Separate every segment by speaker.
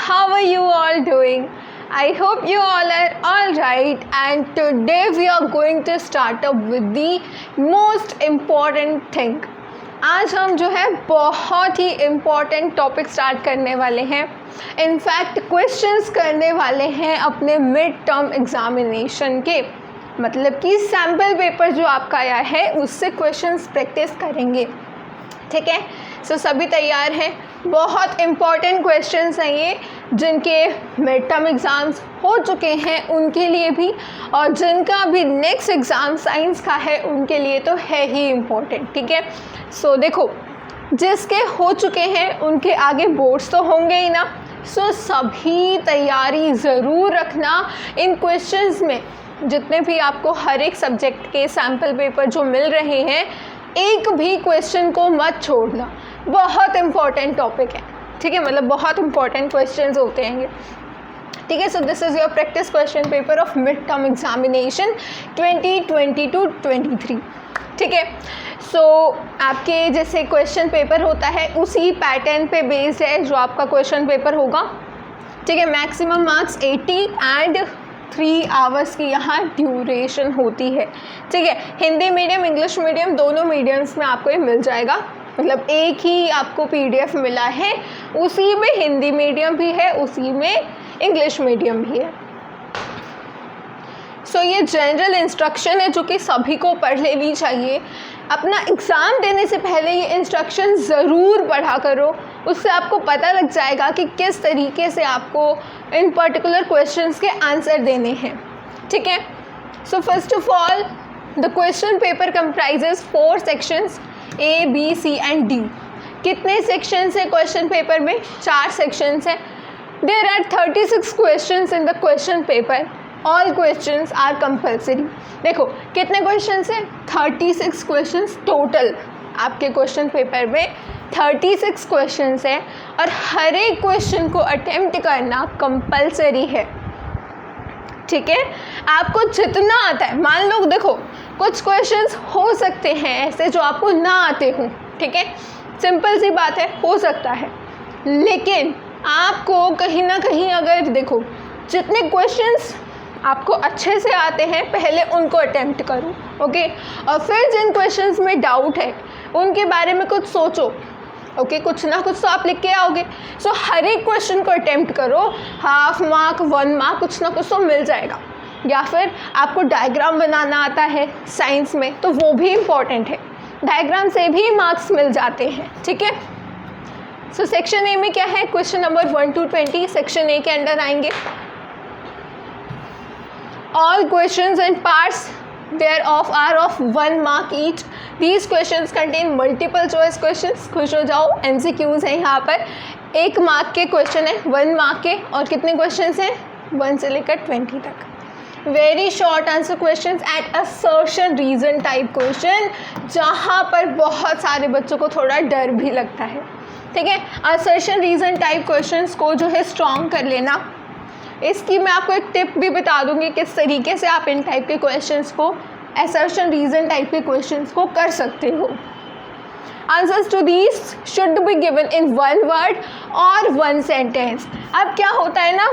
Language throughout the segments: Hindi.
Speaker 1: how are you all doing? I hope you all are all right, and today we are going to start up with the most important thing. आज हम जो है बहुत ही इम्पॉर्टेंट टॉपिक स्टार्ट करने वाले हैं. इनफैक्ट क्वेश्चंस करने वाले हैं अपने मिड टर्म एग्जामिनेशन के, मतलब कि सैम्पल पेपर जो आपका आया है उससे क्वेश्चंस प्रैक्टिस करेंगे. ठीक है, सो सभी तैयार हैं. बहुत इम्पॉर्टेंट क्वेश्चंस हैं ये, जिनके मिड टर्म एग्ज़ाम्स हो चुके हैं उनके लिए भी, और जिनका भी नेक्स्ट एग्ज़ाम साइंस का है उनके लिए तो है ही इम्पॉर्टेंट. ठीक है, सो देखो, जिसके हो चुके हैं उनके आगे बोर्ड्स तो होंगे ही ना. सो सभी तैयारी ज़रूर रखना. इन क्वेश्चंस में जितने भी आपको हर एक सब्जेक्ट के सैम्पल पेपर जो मिल रहे हैं, एक भी क्वेश्चन को मत छोड़ना. बहुत इम्पॉर्टेंट टॉपिक है. ठीक है, मतलब बहुत इम्पॉर्टेंट क्वेश्चंस होते हैं ये. ठीक है, so this is your practice question paper of mid term examination 2022-23. ठीक है, सो आपके जैसे क्वेश्चन पेपर होता है उसी पैटर्न पे बेस्ड है जो आपका क्वेश्चन पेपर होगा. ठीक है, मैक्सिमम मार्क्स 80 एंड 3 आवर्स की यहाँ ड्यूरेशन होती है. ठीक है, हिंदी मीडियम इंग्लिश मीडियम दोनों मीडियम्स में आपको ये मिल जाएगा. मतलब एक ही आपको PDF मिला है, उसी में हिंदी मीडियम भी है, उसी में इंग्लिश मीडियम भी है. सो ये जनरल इंस्ट्रक्शन है जो कि सभी को पढ़ लेनी चाहिए. अपना एग्ज़ाम देने से पहले ये इंस्ट्रक्शन ज़रूर पढ़ा करो. उससे आपको पता लग जाएगा कि किस तरीके से आपको इन पर्टिकुलर क्वेश्चंस के आंसर देने हैं. ठीक है, so first of all the question paper comprises 4 sections A, B, C and D. कितने सेक्शंस है क्वेश्चन पेपर में? 4 सेक्शंस हैं. There are 36 questions in the question paper. All questions are compulsory. देखो कितने क्वेश्चंस हैं? 36 क्वेश्चंस टोटल. आपके क्वेश्चन पेपर में 36 क्वेश्चंस हैं और हर एक क्वेश्चन को अटेम्प्ट करना कंपल्सरी है. ठीक है, आपको जितना आता है. मान लो देखो, कुछ क्वेश्चंस हो सकते हैं ऐसे जो आपको ना आते हों. ठीक है, सिंपल सी बात है, हो सकता है. लेकिन आपको कहीं ना कहीं अगर देखो, जितने क्वेश्चंस आपको अच्छे से आते हैं पहले उनको अटेम्प्ट करो. ओके, और फिर जिन क्वेश्चंस में डाउट है उनके बारे में कुछ सोचो. ओके, कुछ ना कुछ तो आप लिख के आओगे. सो हर एक क्वेश्चन को अटेम्प्ट करो. हाफ मार्क 1 मार्क कुछ ना कुछ तो मिल जाएगा. या फिर आपको डायग्राम बनाना आता है साइंस में तो वो भी इम्पॉर्टेंट है. डायग्राम से भी मार्क्स मिल जाते हैं. ठीक है, सो सेक्शन ए में क्या है? Question number 1 to 20 section A के अंडर आएंगे. All questions and parts thereof are of 1 mark each. These questions contain multiple choice questions. खुश हो जाओ, MCQs हैं यहाँ पर. 1 मार्क के क्वेश्चन है, 1 मार्क के. और कितने क्वेश्चंस हैं? 1 से लेकर 20 तक. Very short answer question and assertion reason type question, जहाँ पर बहुत सारे बच्चों को थोड़ा डर भी लगता है. ठीक है, असर्शन रीजन टाइप क्वेश्चंस को जो है स्ट्रॉन्ग कर लेना. इसकी मैं आपको एक टिप भी बता दूंगी किस तरीके से आप इन टाइप के क्वेश्चंस को, असर्शन रीजन टाइप के क्वेश्चंस को कर सकते हो. Answers to these should be given in 1 word और 1 सेंटेंस. अब क्या होता है ना,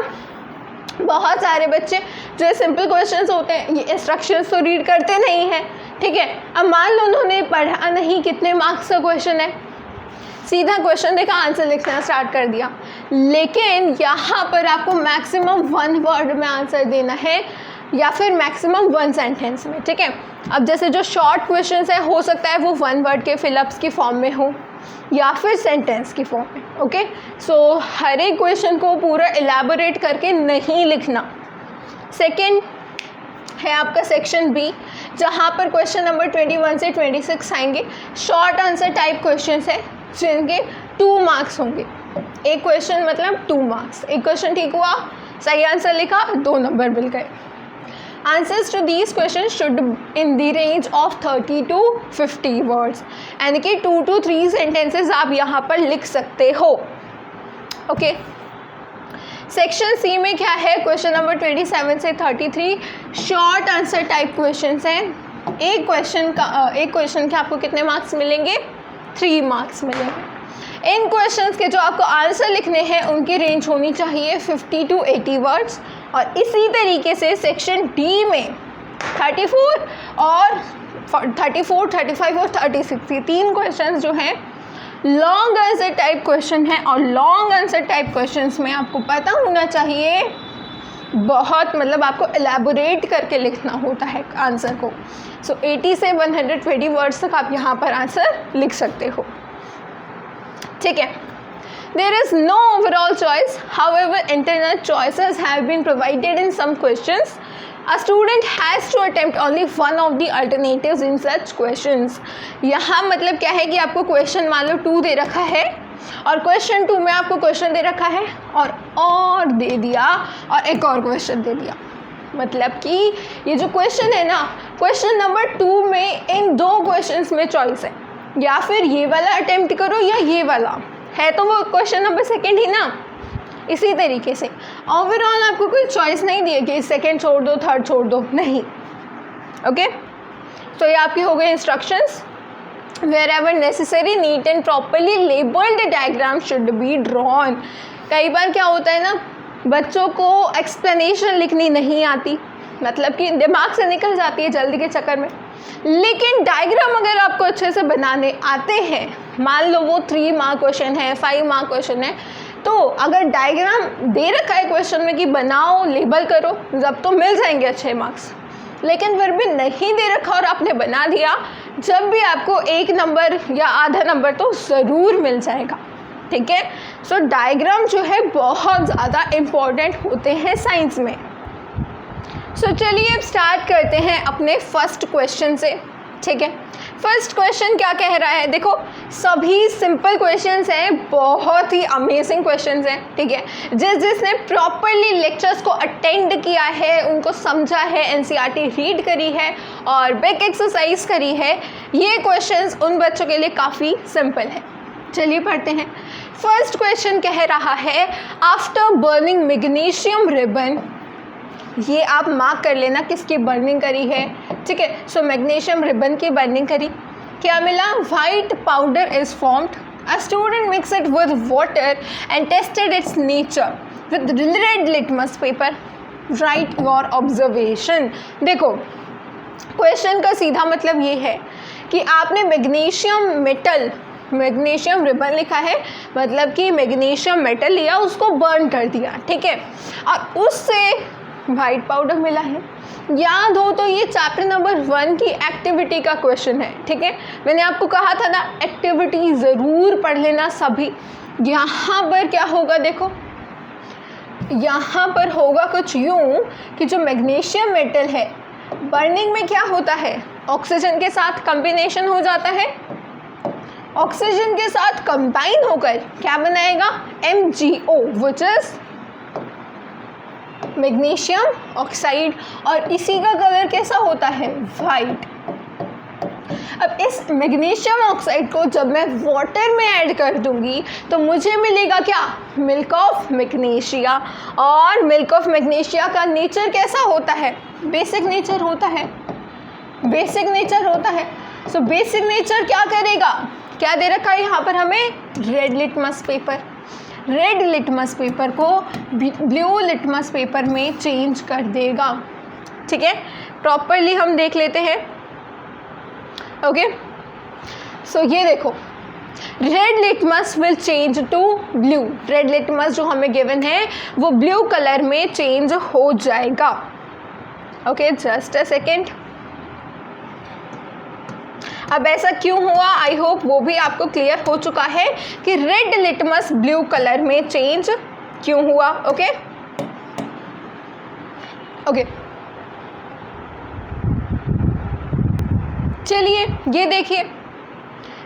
Speaker 1: बहुत सारे बच्चे जो सिंपल क्वेश्चंस होते हैं ये इंस्ट्रक्शंस तो रीड करते नहीं हैं. ठीक है, अब मान लो उन्होंने पढ़ा नहीं, कितने मार्क्स का क्वेश्चन है, सीधा क्वेश्चन देखा, आंसर लिखना स्टार्ट कर दिया. लेकिन यहाँ पर आपको मैक्सिमम 1 वर्ड में आंसर देना है या फिर मैक्सिमम 1 सेंटेंस में. ठीक है, अब जैसे जो शॉर्ट क्वेश्चंस है हो सकता है वो 1 वर्ड के फिलअप्स की फॉर्म में हो या फिर सेंटेंस की फॉर्म में. ओके, सो हर एक क्वेश्चन को पूरा एलैबोरेट करके नहीं लिखना. सेकेंड है आपका सेक्शन बी, जहाँ पर क्वेश्चन नंबर 21 से 26 आएंगे. शॉर्ट आंसर टाइप क्वेश्चंस है जिनके 2 मार्क्स होंगे. एक क्वेश्चन मतलब 2 मार्क्स. एक क्वेश्चन ठीक हुआ, सही आंसर लिखा, 2 नंबर मिल गए. Answers to these question should in the range of 30 to 50 words, यानी कि 2 to 3 सेंटेंसेस आप यहाँ पर लिख सकते हो. ओके, सेक्शन सी में क्या है? क्वेश्चन नंबर 27 से 33 शॉर्ट आंसर टाइप क्वेश्चंस हैं. एक क्वेश्चन के आपको कितने मार्क्स मिलेंगे? 3 मार्क्स मिलेंगे. इन क्वेश्चंस के जो आपको आंसर लिखने हैं उनकी रेंज होनी चाहिए 50 to 80 वर्ड्स। और इसी तरीके से सेक्शन डी में 34 और 34, 35 और 36 ये 3 क्वेश्चंस जो हैं लॉन्ग आंसर टाइप क्वेश्चन है। और लॉन्ग आंसर टाइप क्वेश्चंस में आपको पता होना चाहिए बहुत, मतलब आपको एलैबोरेट करके लिखना होता है आंसर को। सो 80 से 120 वर्ड्स तक आप यहाँ पर आंसर लिख सकते हो, ठीक है। There is no overall choice. However, internal choices have been provided in some questions. A student has to attempt only one of the alternatives in such questions. यहाँ मतलब क्या है कि आपको क्वेश्चन मान लो 2 दे रखा है और क्वेश्चन 2 में आपको क्वेश्चन दे रखा है और दे दिया और एक और क्वेश्चन दे दिया। मतलब कि ये जो क्वेश्चन है ना, क्वेश्चन नंबर 2 में इन 2 क्वेश्चंस में चॉइस है, या फिर ये वाला अटेम्प्ट करो या ये वाला है, तो वो क्वेश्चन नंबर 2 ही ना। इसी तरीके से ओवरऑल आपको कोई चॉइस नहीं दी है कि सेकंड छोड़ दो, थर्ड छोड़ दो, नहीं। ओके, तो ये आपकी हो गई instructions. wherever necessary neat and properly labeled diagram should be drawn। कई बार क्या होता है ना, बच्चों को एक्सप्लेनेशन लिखनी नहीं आती, मतलब कि दिमाग से निकल जाती है जल्दी के चक्कर में, लेकिन डायग्राम अगर आपको अच्छे से बनाने आते हैं, मान लो वो 3 मार्क क्वेश्चन है, 5 मार्क क्वेश्चन है, तो अगर डायग्राम दे रखा है क्वेश्चन में कि बनाओ, लेबल करो, जब तो मिल जाएंगे अच्छे मार्क्स। लेकिन फिर भी नहीं दे रखा और आपने बना दिया, जब भी आपको 1 नंबर या आधा नंबर तो ज़रूर मिल जाएगा, ठीक है। सो डायग्राम जो है बहुत ज़्यादा इम्पॉर्टेंट होते हैं साइंस में। सो चलिए अब स्टार्ट करते हैं अपने फर्स्ट क्वेश्चन से, ठीक है। फर्स्ट क्वेश्चन क्या कह रहा है, देखो सभी सिंपल क्वेश्चंस हैं, बहुत ही अमेजिंग क्वेश्चंस हैं, ठीक है। जिसने प्रॉपरली लेक्चर्स को अटेंड किया है, उनको समझा है, एनसीईआरटी रीड करी है और बैक एक्सरसाइज करी है, ये क्वेश्चंस उन बच्चों के लिए काफ़ी सिंपल है। चलिए पढ़ते हैं। फर्स्ट क्वेश्चन कह रहा है, आफ्टर बर्निंग मैग्नीशियम रिबन, ये आप मार्क कर लेना किसकी बर्निंग करी है, ठीक है। सो मैग्नीशियम रिबन की बर्निंग करी, क्या मिला, white powder is formed, a student mix it with water and tested it's nature with red litmus paper, right your observation. देखो क्वेश्चन का सीधा मतलब ये है कि आपने मैग्नीशियम मेटल, मैग्नीशियम रिबन लिखा है, मतलब कि मैग्नीशियम मेटल लिया, उसको बर्न कर दिया, ठीक है, और उससे वाइट पाउडर मिला है। याद हो तो ये चैप्टर नंबर 1 की एक्टिविटी का क्वेश्चन है, ठीक है। मैंने आपको कहा था ना एक्टिविटी ज़रूर पढ़ लेना सभी। यहाँ पर क्या होगा, देखो यहाँ पर होगा कुछ यूँ कि जो मैग्नीशियम मेटल है, बर्निंग में क्या होता है, ऑक्सीजन के साथ कॉम्बिनेशन हो जाता है, ऑक्सीजन के साथ कंबाइन होकर क्या बनाएगा, MgO which is magnesium oxide, और इसी का कलर कैसा होता है, वाइट। अब इस मैग्नीशियम ऑक्साइड को जब मैं वाटर में ऐड कर दूंगी तो मुझे मिलेगा क्या, मिल्क ऑफ मैग्नीशिया। और मिल्क ऑफ मैग्नीशिया का नेचर कैसा होता है, बेसिक नेचर होता है, बेसिक नेचर होता है। सो बेसिक नेचर क्या करेगा, क्या दे रखा है यहाँ पर हमें, red litmus paper. Red litmus paper को ब्लू लिटमस पेपर में चेंज कर देगा, ठीक है। प्रॉपरली हम देख लेते हैं, ओके। सो ये देखो, red litmus will change to blue, red litmus जो हमें गिवन है वो ब्लू कलर में चेंज हो जाएगा, ओके। Just a second. अब ऐसा क्यों हुआ, आई होप वो भी आपको क्लियर हो चुका है कि रेड लिटमस ब्लू कलर में चेंज क्यों हुआ, ओके ओके। चलिए ये देखिए,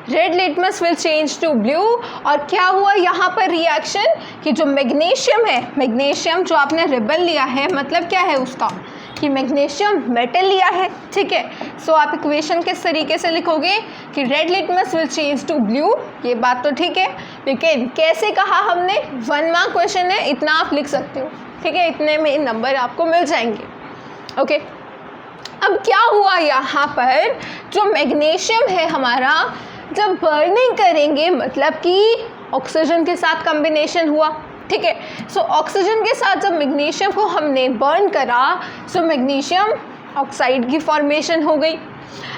Speaker 1: red litmus will change to blue, और क्या हुआ यहाँ पर रिएक्शन कि जो मैग्नीशियम है, मैग्नीशियम जो आपने रिबन लिया है, मतलब क्या है उसका कि मैग्नीशियम मेटल लिया है, ठीक है। सो आप इक्वेशन किस तरीके से लिखोगे कि red litmus will change to blue, ये बात तो ठीक है, लेकिन कैसे कहा हमने, 1 मार्क क्वेश्चन है, इतना आप लिख सकते हो, ठीक है, इतने में नंबर आपको मिल जाएंगे, ओके। अब क्या हुआ यहाँ पर, जो मैग्नीशियम है हमारा जब बर्निंग करेंगे मतलब कि ऑक्सीजन के साथ कॉम्बिनेशन हुआ, ठीक है। सो ऑक्सीजन के साथ जब मैग्नीशियम को हमने बर्न करा, सो मैग्नीशियम ऑक्साइड की फॉर्मेशन हो गई।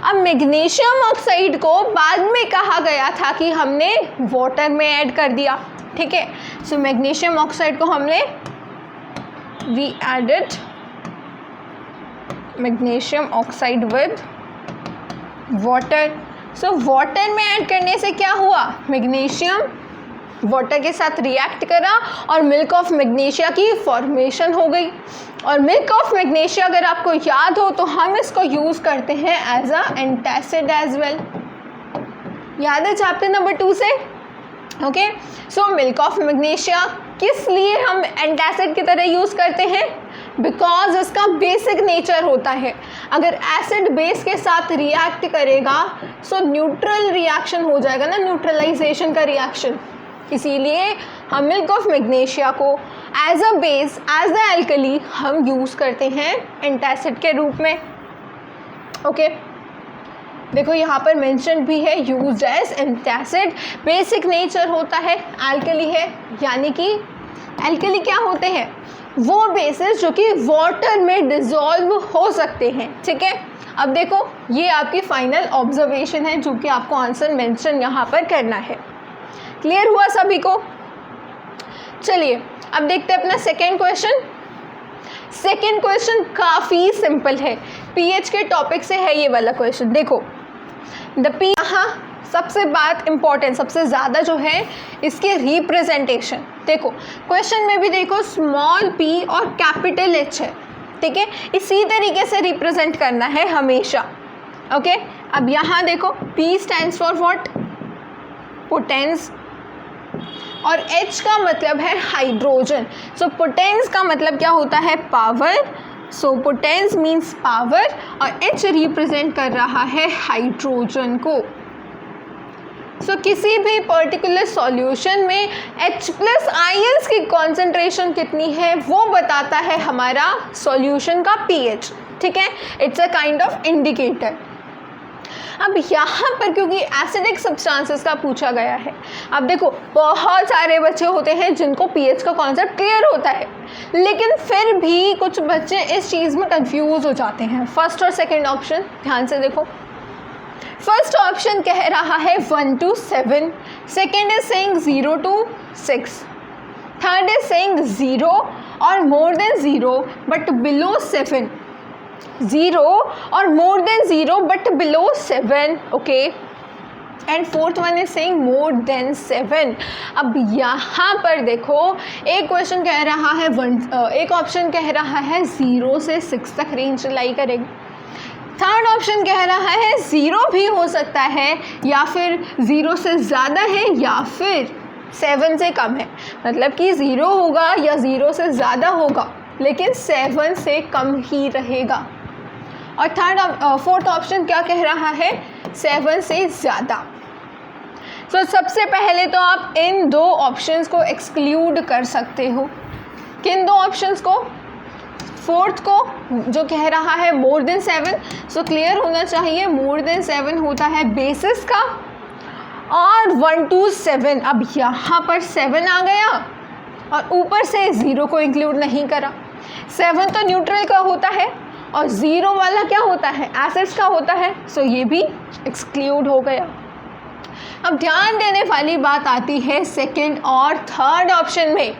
Speaker 1: अब मैग्नीशियम ऑक्साइड को बाद में कहा गया था कि हमने वाटर में ऐड कर दिया, ठीक है। सो मैग्नीशियम ऑक्साइड को हमने we added magnesium oxide with water. So water में ऐड करने से क्या हुआ, मैग्नीशियम वाटर के साथ रिएक्ट करा और मिल्क ऑफ मैग्नीशिया की फॉर्मेशन हो गई। और मिल्क ऑफ मैग्नीशिया अगर आपको याद हो तो हम इसको यूज़ करते हैं as a antacid as well. याद है चैप्टर नंबर 2 से? Okay, so milk of magnesia किस लिए हम एंटासिड की तरह यूज़ करते हैं? बिकॉज इसका बेसिक नेचर होता है, अगर एसिड बेस के साथ रिएक्ट करेगा सो न्यूट्रल रिएक्शन हो जाएगा ना, न्यूट्रलाइजेशन का रिएक्शन। इसीलिए हम मिल्क ऑफ मैग्नीशिया को as a base, as a alkali हम यूज़ करते हैं एंटासिड के रूप में। ओके, देखो यहाँ पर मेंशन भी है used as antacid. Basic nature होता है एल्कली है, यानी कि एल्कली क्या होते हैं, वो बेसिस जो कि वाटर में डिसॉल्व हो सकते हैं, ठीक है। अब देखो ये आपकी फाइनल ऑब्जर्वेशन है जो कि आपको आंसर मेंशन यहाँ पर करना है। क्लियर हुआ सभी को? चलिए अब देखते हैं अपना सेकेंड क्वेश्चन। सेकेंड क्वेश्चन काफ़ी सिंपल है, पीएच के टॉपिक से है ये वाला क्वेश्चन। देखो द पी, हाँ सबसे बात इम्पॉर्टेंट, सबसे ज़्यादा जो है इसके रिप्रेजेंटेशन। देखो क्वेश्चन में भी देखो स्मॉल पी और कैपिटल एच है, ठीक है, इसी तरीके से रिप्रेजेंट करना है हमेशा। ओके, अब यहाँ देखो P stands for what, potence, और H का मतलब है हाइड्रोजन। सो पोटेंस का मतलब क्या होता है, पावर। सो पोटेंस मीन्स पावर और H रिप्रेजेंट कर रहा है हाइड्रोजन को। सो किसी भी पर्टिकुलर सॉल्यूशन में H प्लस आयंस की कॉन्सेंट्रेशन कितनी है वो बताता है हमारा सॉल्यूशन का pH, ठीक है। It's a kind of indicator. अब यहाँ पर क्योंकि एसिडिक सब्सटेंसेस का पूछा गया है, अब देखो बहुत सारे बच्चे होते हैं जिनको पीएच का कॉन्सेप्ट क्लियर होता है, लेकिन फिर भी कुछ बच्चे इस चीज़ में कंफ्यूज हो जाते हैं। फर्स्ट और सेकंड ऑप्शन ध्यान से देखो। फर्स्ट ऑप्शन कह रहा है 1 to 7, second is saying 0 to 6, third is saying 0 और मोर देन 0 बट बिलो 7, 0 और more than 0 but below 7, okay, and fourth one is saying more than 7। अब यहाँ पर देखो एक क्वेश्चन कह रहा है एक ऑप्शन कह रहा है 0 से 6 तक रेंज लाई करेगी, थर्ड ऑप्शन कह रहा है 0 भी हो सकता है या फिर 0 से ज़्यादा है या फिर 7 से कम है, मतलब कि 0 होगा या 0 से ज़्यादा होगा लेकिन 7 से कम ही रहेगा। और फोर्थ ऑप्शन क्या कह रहा है, 7 से ज़्यादा। तो सबसे पहले तो आप इन दो ऑप्शंस को एक्सक्लूड कर सकते हो। किन दो ऑप्शंस को? फोर्थ को जो कह रहा है मोर देन 7, सो क्लियर होना चाहिए मोर देन 7 होता है बेसिस का, और 1 to 7, अब यहाँ पर 7 आ गया और ऊपर से 0 को इंक्लूड नहीं करा। 7 तो न्यूट्रल का होता है और 0 वाला क्या होता है, एसिड्स का होता है, सो ये भी एक्सक्लूड हो गया। अब ध्यान देने वाली बात आती है सेकंड और थर्ड ऑप्शन में।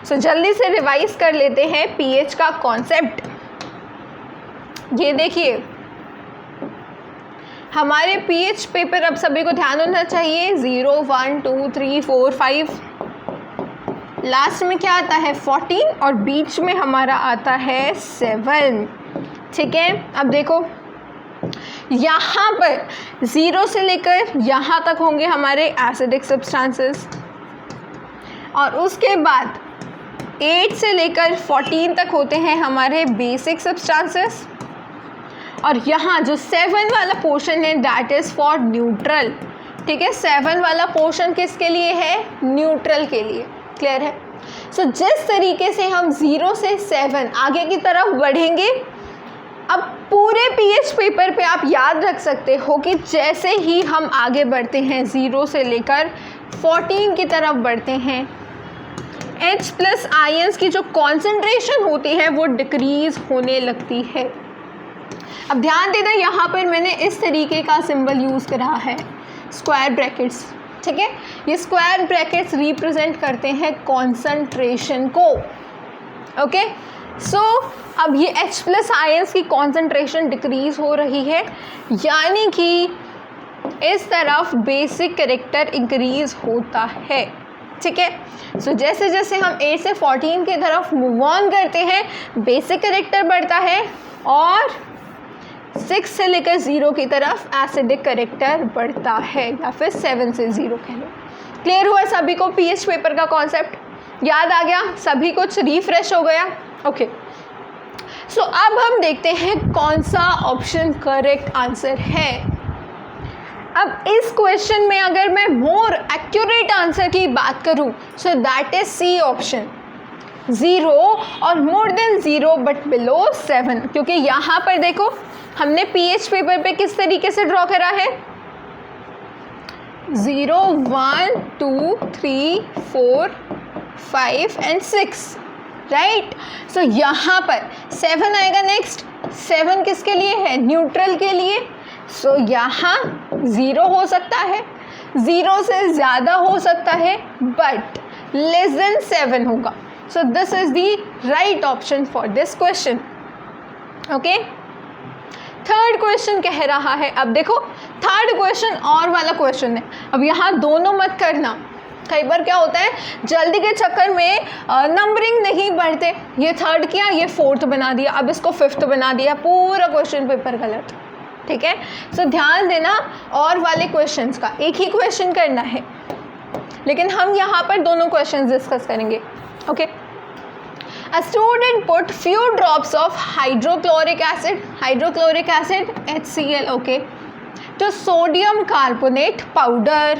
Speaker 1: सो जल्दी से रिवाइज कर लेते हैं पीएच का कॉन्सेप्ट। ये देखिए हमारे पीएच पेपर, अब सभी को ध्यान होना चाहिए, 0 1 2 3 4 5, लास्ट में क्या आता है 14 और बीच में हमारा आता है 7, ठीक है। अब देखो यहाँ पर 0 से लेकर यहाँ तक होंगे हमारे एसिडिक सब्सटेंसेस, और उसके बाद 8 से लेकर 14 तक होते हैं हमारे बेसिक सब्सटेंसेस, और यहाँ जो 7 वाला पोर्शन है दैट इज़ फॉर न्यूट्रल, ठीक है। 7 वाला पोर्शन किसके लिए है, न्यूट्रल के लिए, क्लियर है। सो जिस तरीके से हम 0 से 7 आगे की तरफ बढ़ेंगे अब पूरे पीएच पेपर पे आप याद रख सकते हो कि जैसे ही हम आगे बढ़ते हैं 0 से लेकर 14 की तरफ बढ़ते हैं, H प्लस आयंस की जो कॉन्सेंट्रेशन होती है वो डिक्रीज होने लगती है। अब ध्यान देना, यहाँ पर मैंने इस तरीके का सिंबल यूज़ करा है, स्क्वायर ब्रैकेट्स, ठीक है। ये स्क्वायर ब्रैकेट्स रिप्रेजेंट करते हैं कॉन्सेंट्रेशन को, ओके। सो अब ये H प्लस आयंस की कॉन्सेंट्रेशन डिक्रीज हो रही है, यानी कि इस तरफ बेसिक कैरेक्टर इंक्रीज होता है, ठीक है। सो जैसे जैसे हम 8 से 14 की तरफ मूव ऑन करते हैं, बेसिक कैरेक्टर बढ़ता है और 6 से लेकर 0 की तरफ एसिडिक कैरेक्टर बढ़ता है, या फिर 7 से 0 कह लो। क्लियर हुआ सभी को पीएच पेपर का कॉन्सेप्ट? याद आ गया? सभी कुछ रिफ्रेश हो गया? ओके। सो अब हम देखते हैं कौन सा ऑप्शन करेक्ट आंसर है। अब इस क्वेश्चन में अगर मैं मोर एक्यूरेट आंसर की बात करूं, so that is C option, 0 और मोर देन 0 बट बिलो 7, क्योंकि यहाँ पर देखो हमने पीएच पेपर पे किस तरीके से ड्रॉ करा है, 0 1 2 3 4 5 एंड 6, राइट। सो यहाँ पर 7 आएगा नेक्स्ट। 7 किसके लिए है? न्यूट्रल के लिए। सो यहाँ 0 हो सकता है, 0 से ज़्यादा हो सकता है, बट लेस देन 7 होगा। So this is the right option for this question, okay. Third question कह रहा है, अब देखो थर्ड क्वेश्चन और वाला क्वेश्चन है। अब यहाँ दोनों मत करना, कई बार क्या होता है जल्दी के चक्कर में नंबरिंग नहीं बढ़ते, ये थर्ड किया, ये फोर्थ बना दिया, अब इसको फिफ्थ बना दिया, पूरा क्वेश्चन पेपर गलत, ठीक है। सो ध्यान देना, और वाले क्वेश्चंस का एक ही क्वेश्चन करना है, लेकिन हम यहाँ पर दोनों क्वेश्चंस डिस्कस करेंगे, okay. A student put few drops of hydrochloric acid HCl, okay, to sodium carbonate powder.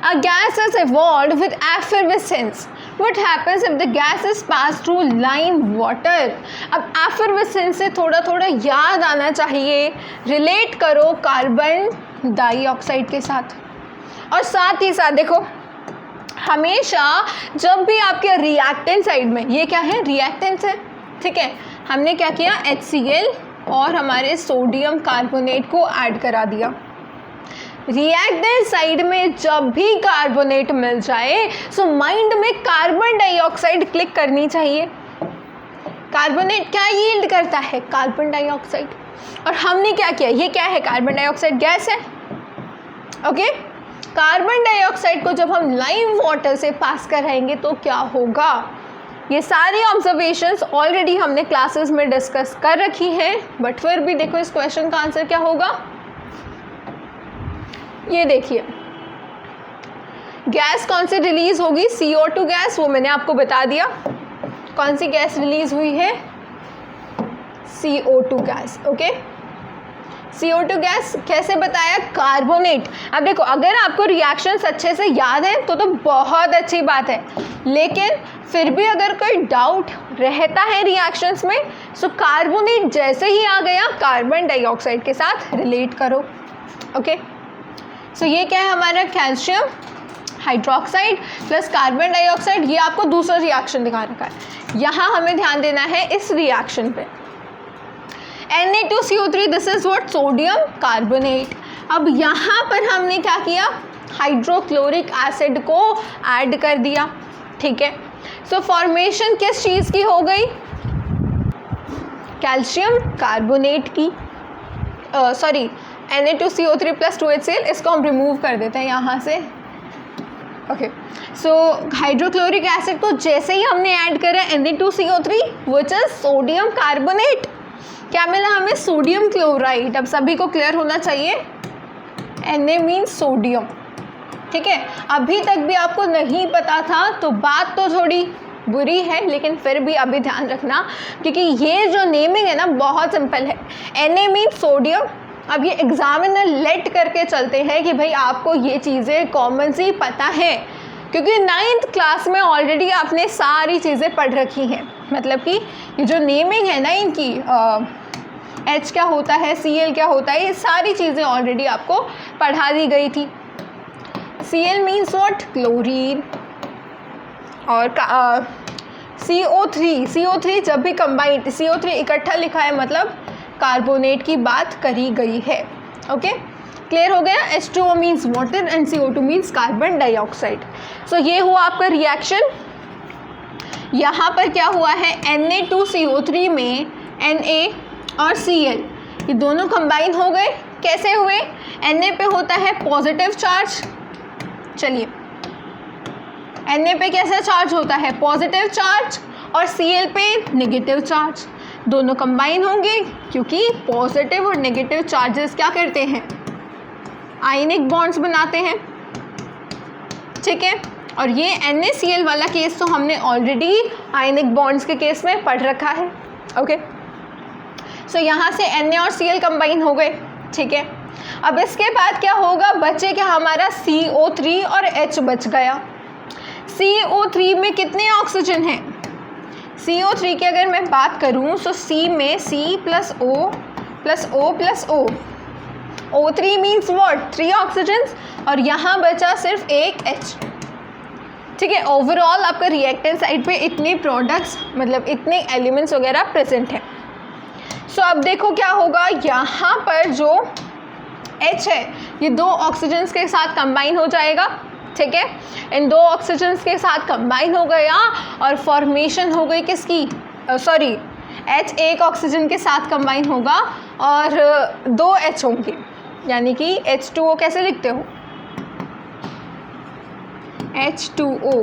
Speaker 1: A gas is evolved with effervescence. What happens if the gas is passed through lime water? अब effervescence से थोड़ा थोड़ा याद आना चाहिए, रिलेट करो कार्बन डाइऑक्साइड के साथ, और साथ ही साथ देखो हमेशा जब भी आपके रिएक्टेंट साइड में, ये क्या है? रिएक्टेंट्स है, ठीक है। हमने क्या किया? HCl और हमारे सोडियम कार्बोनेट को ऐड करा दिया। रिएक्टेंट साइड में जब भी कार्बोनेट मिल जाए, सो माइंड में कार्बन डाइऑक्साइड क्लिक करनी चाहिए। कार्बोनेट क्या यील्ड करता है? Carbon dioxide. और हमने क्या किया? ये क्या है? कार्बन डाइऑक्साइड गैस है, ओके। कार्बन डाइऑक्साइड को जब हम लाइम वाटर से पास कराएंगे तो क्या होगा? ये सारी ऑब्जर्वेशंस ऑलरेडी हमने क्लासेस में डिस्कस कर रखी हैं, बट फिर भी देखो इस क्वेश्चन का आंसर क्या होगा। ये देखिए गैस कौन सी रिलीज होगी? CO2 गैस, वो मैंने आपको बता दिया। कौन सी गैस रिलीज हुई है? CO2 gas, okay. CO2 gas कैसे बताया? कार्बोनेट। अब देखो अगर आपको रिएक्शंस अच्छे से याद है तो बहुत अच्छी बात है, लेकिन फिर भी अगर कोई डाउट रहता है रिएक्शंस में, सो कार्बोनेट जैसे ही आ गया कार्बन डाइऑक्साइड के साथ रिलेट करो, ओके। सो ये क्या है हमारा? Calcium hydroxide plus carbon dioxide. ये आपको दूसरा रिएक्शन दिखा रखा है, यहाँ हमें ध्यान देना है इस रिएक्शन पे। Na2CO3, this is what? Sodium carbonate. अब यहाँ पर हमने क्या किया? हाइड्रोक्लोरिक एसिड को ऐड कर दिया, ठीक है। सो फॉर्मेशन किस चीज़ की हो गई? कैल्शियम कार्बोनेट की, सॉरी Na2CO3 प्लस 2HCl। इसको हम रिमूव कर देते हैं यहाँ से, ओके। सो हाइड्रोक्लोरिक एसिड को जैसे ही हमने ऐड करा Na2CO3 which is sodium carbonate, क्या मिला हमें? Sodium chloride. अब सभी को क्लियर होना चाहिए, Na मीन्स सोडियम, ठीक है। अभी तक भी आपको नहीं पता था तो बात तो थोड़ी बुरी है, लेकिन फिर भी अभी ध्यान रखना, क्योंकि ये जो नेमिंग है ना बहुत सिंपल है। Na means sodium. अब ये एग्जामिनर लेट करके चलते हैं कि भाई आपको ये चीज़ें कॉमन सी पता है, क्योंकि 9th क्लास में ऑलरेडी आपने सारी चीज़ें पढ़ रखी हैं, मतलब कि ये जो नेमिंग है ना इनकी, H क्या होता है, Cl क्या होता है, ये सारी चीज़ें ऑलरेडी आपको पढ़ा दी गई थी। Cl मीन्स व्हाट, क्लोरीन, और CO3 जब भी कंबाइंड CO3 इकट्ठा लिखा है मतलब कार्बोनेट की बात करी गई है। ओके, क्लियर हो गया। H2O means water and CO2 means carbon dioxide. So ये हुआ आपका रिएक्शन। यहाँ पर क्या हुआ है, Na2CO3 में Na और Cl ये दोनों कंबाइन हो गए। कैसे हुए, Na पे होता है पॉजिटिव चार्ज, चलिए Na पे कैसा चार्ज होता है, पॉजिटिव चार्ज, और Cl पे नेगेटिव चार्ज, दोनों कंबाइन होंगे क्योंकि पॉजिटिव और नेगेटिव चार्जेस क्या करते हैं, आयनिक बॉन्ड्स बनाते हैं। ठीक है, और ये NaCl वाला केस तो हमने ऑलरेडी आयनिक बॉन्ड्स के केस में पढ़ रखा है। ओके, सो यहाँ से Na और Cl कंबाइन हो गए। ठीक है, अब इसके बाद क्या होगा, बचे क्या हमारा CO3 और H बच गया। CO3 में कितने ऑक्सीजन हैं, CO3 की अगर मैं बात करूं तो C में C plus O plus O plus O, O3 means what, 3 oxygens, और यहाँ बचा सिर्फ एक H। ठीक है, ओवरऑल आपका रिएक्टेंट साइड पे इतने प्रोडक्ट्स मतलब इतने एलिमेंट्स वगैरह प्रेजेंट हैं। सो अब देखो क्या होगा, यहाँ पर जो H है ये 2 ऑक्सीजन्स के साथ कंबाइन हो जाएगा। ठीक है, इन 2 ऑक्सीजन्स के साथ कंबाइन हो गया और फॉर्मेशन हो गई किसकी, सॉरी H एक ऑक्सीजन के साथ कंबाइन होगा और 2 H होंगे, यानी कि H2O कैसे लिखते हो, H2O,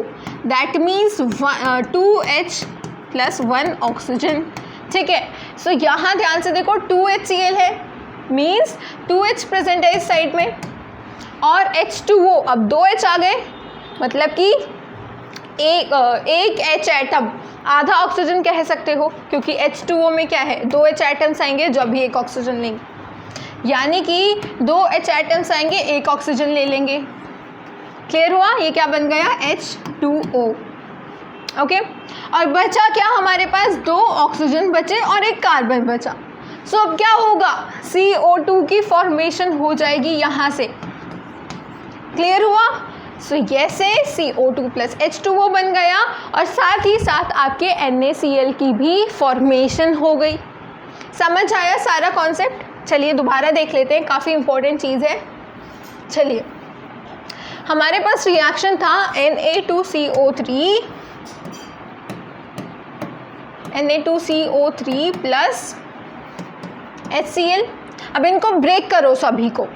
Speaker 1: that means 2H plus 1 oxygen. ठीक है, सो यहाँ ध्यान से देखो 2HCl है, मीन्स 2H प्रेजेंट है इस साइड में, और H2O, अब 2H आ गए, मतलब कि एक H एटम आधा ऑक्सीजन कह सकते हो, क्योंकि H2O में क्या है, 2H एटम्स आएंगे जब भी एक ऑक्सीजन लेंगे, यानी कि 2H एटम्स आएंगे एक ऑक्सीजन ले लेंगे। क्लियर हुआ, ये क्या बन गया, H2O। ओके, और बचा क्या हमारे पास, 2 ऑक्सीजन बचे और एक कार्बन बचा। सो अब क्या होगा, CO2 की फॉर्मेशन हो जाएगी यहाँ से। क्लियर हुआ, सो जैसे CO2 प्लस H2O बन गया और साथ ही साथ आपके NaCl की भी फॉर्मेशन हो गई। समझ आया सारा कॉन्सेप्ट। चलिए दोबारा देख लेते हैं, काफ़ी इंपॉर्टेंट चीज़ है। चलिए, हमारे पास रिएक्शन था Na2CO3 प्लस HCl। अब इनको ब्रेक करो सभी को,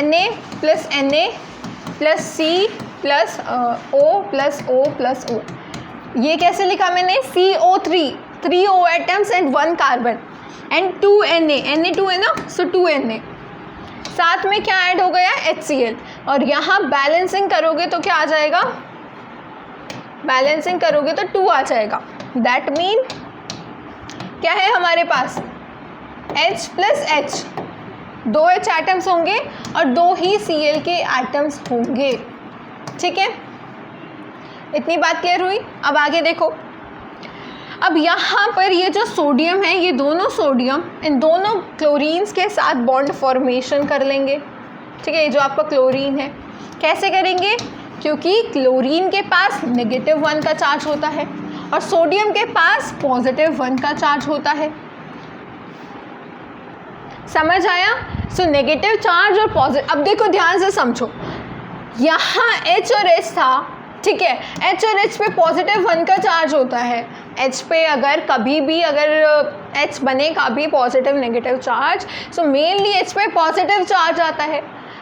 Speaker 1: Na plus Na plus C plus O plus O plus O। ये कैसे लिखा मैंने, CO3 3 O atoms and 1 carbon and 2 Na 2 है ना, सो 2 Na, साथ में क्या ऐड हो गया, HCl, और यहाँ बैलेंसिंग करोगे तो क्या आ जाएगा, बैलेंसिंग करोगे तो 2 आ जाएगा। दैट मीन क्या है हमारे पास, H plus H, 2 H atoms होंगे और 2 ही Cl के एटम्स होंगे। ठीक है, इतनी बात क्लियर हुई। अब आगे देखो, अब यहाँ पर ये जो सोडियम है, ये दोनों सोडियम इन दोनों क्लोरीन्स के साथ बॉन्ड फॉर्मेशन कर लेंगे। ठीक है, ये जो आपका क्लोरीन है, कैसे करेंगे, क्योंकि क्लोरीन के पास -1 का चार्ज होता है और सोडियम के पास +1 का चार्ज होता है। समझ आया, सो नेगेटिव चार्ज और पॉजिटिव। अब देखो ध्यान से समझो, यहाँ H और H था, ठीक है, H और H पे +1 का चार्ज होता है। H पे अगर कभी भी अगर H बनेगा भी positive negative charge, so mainly H पे पॉजिटिव चार्ज आता है।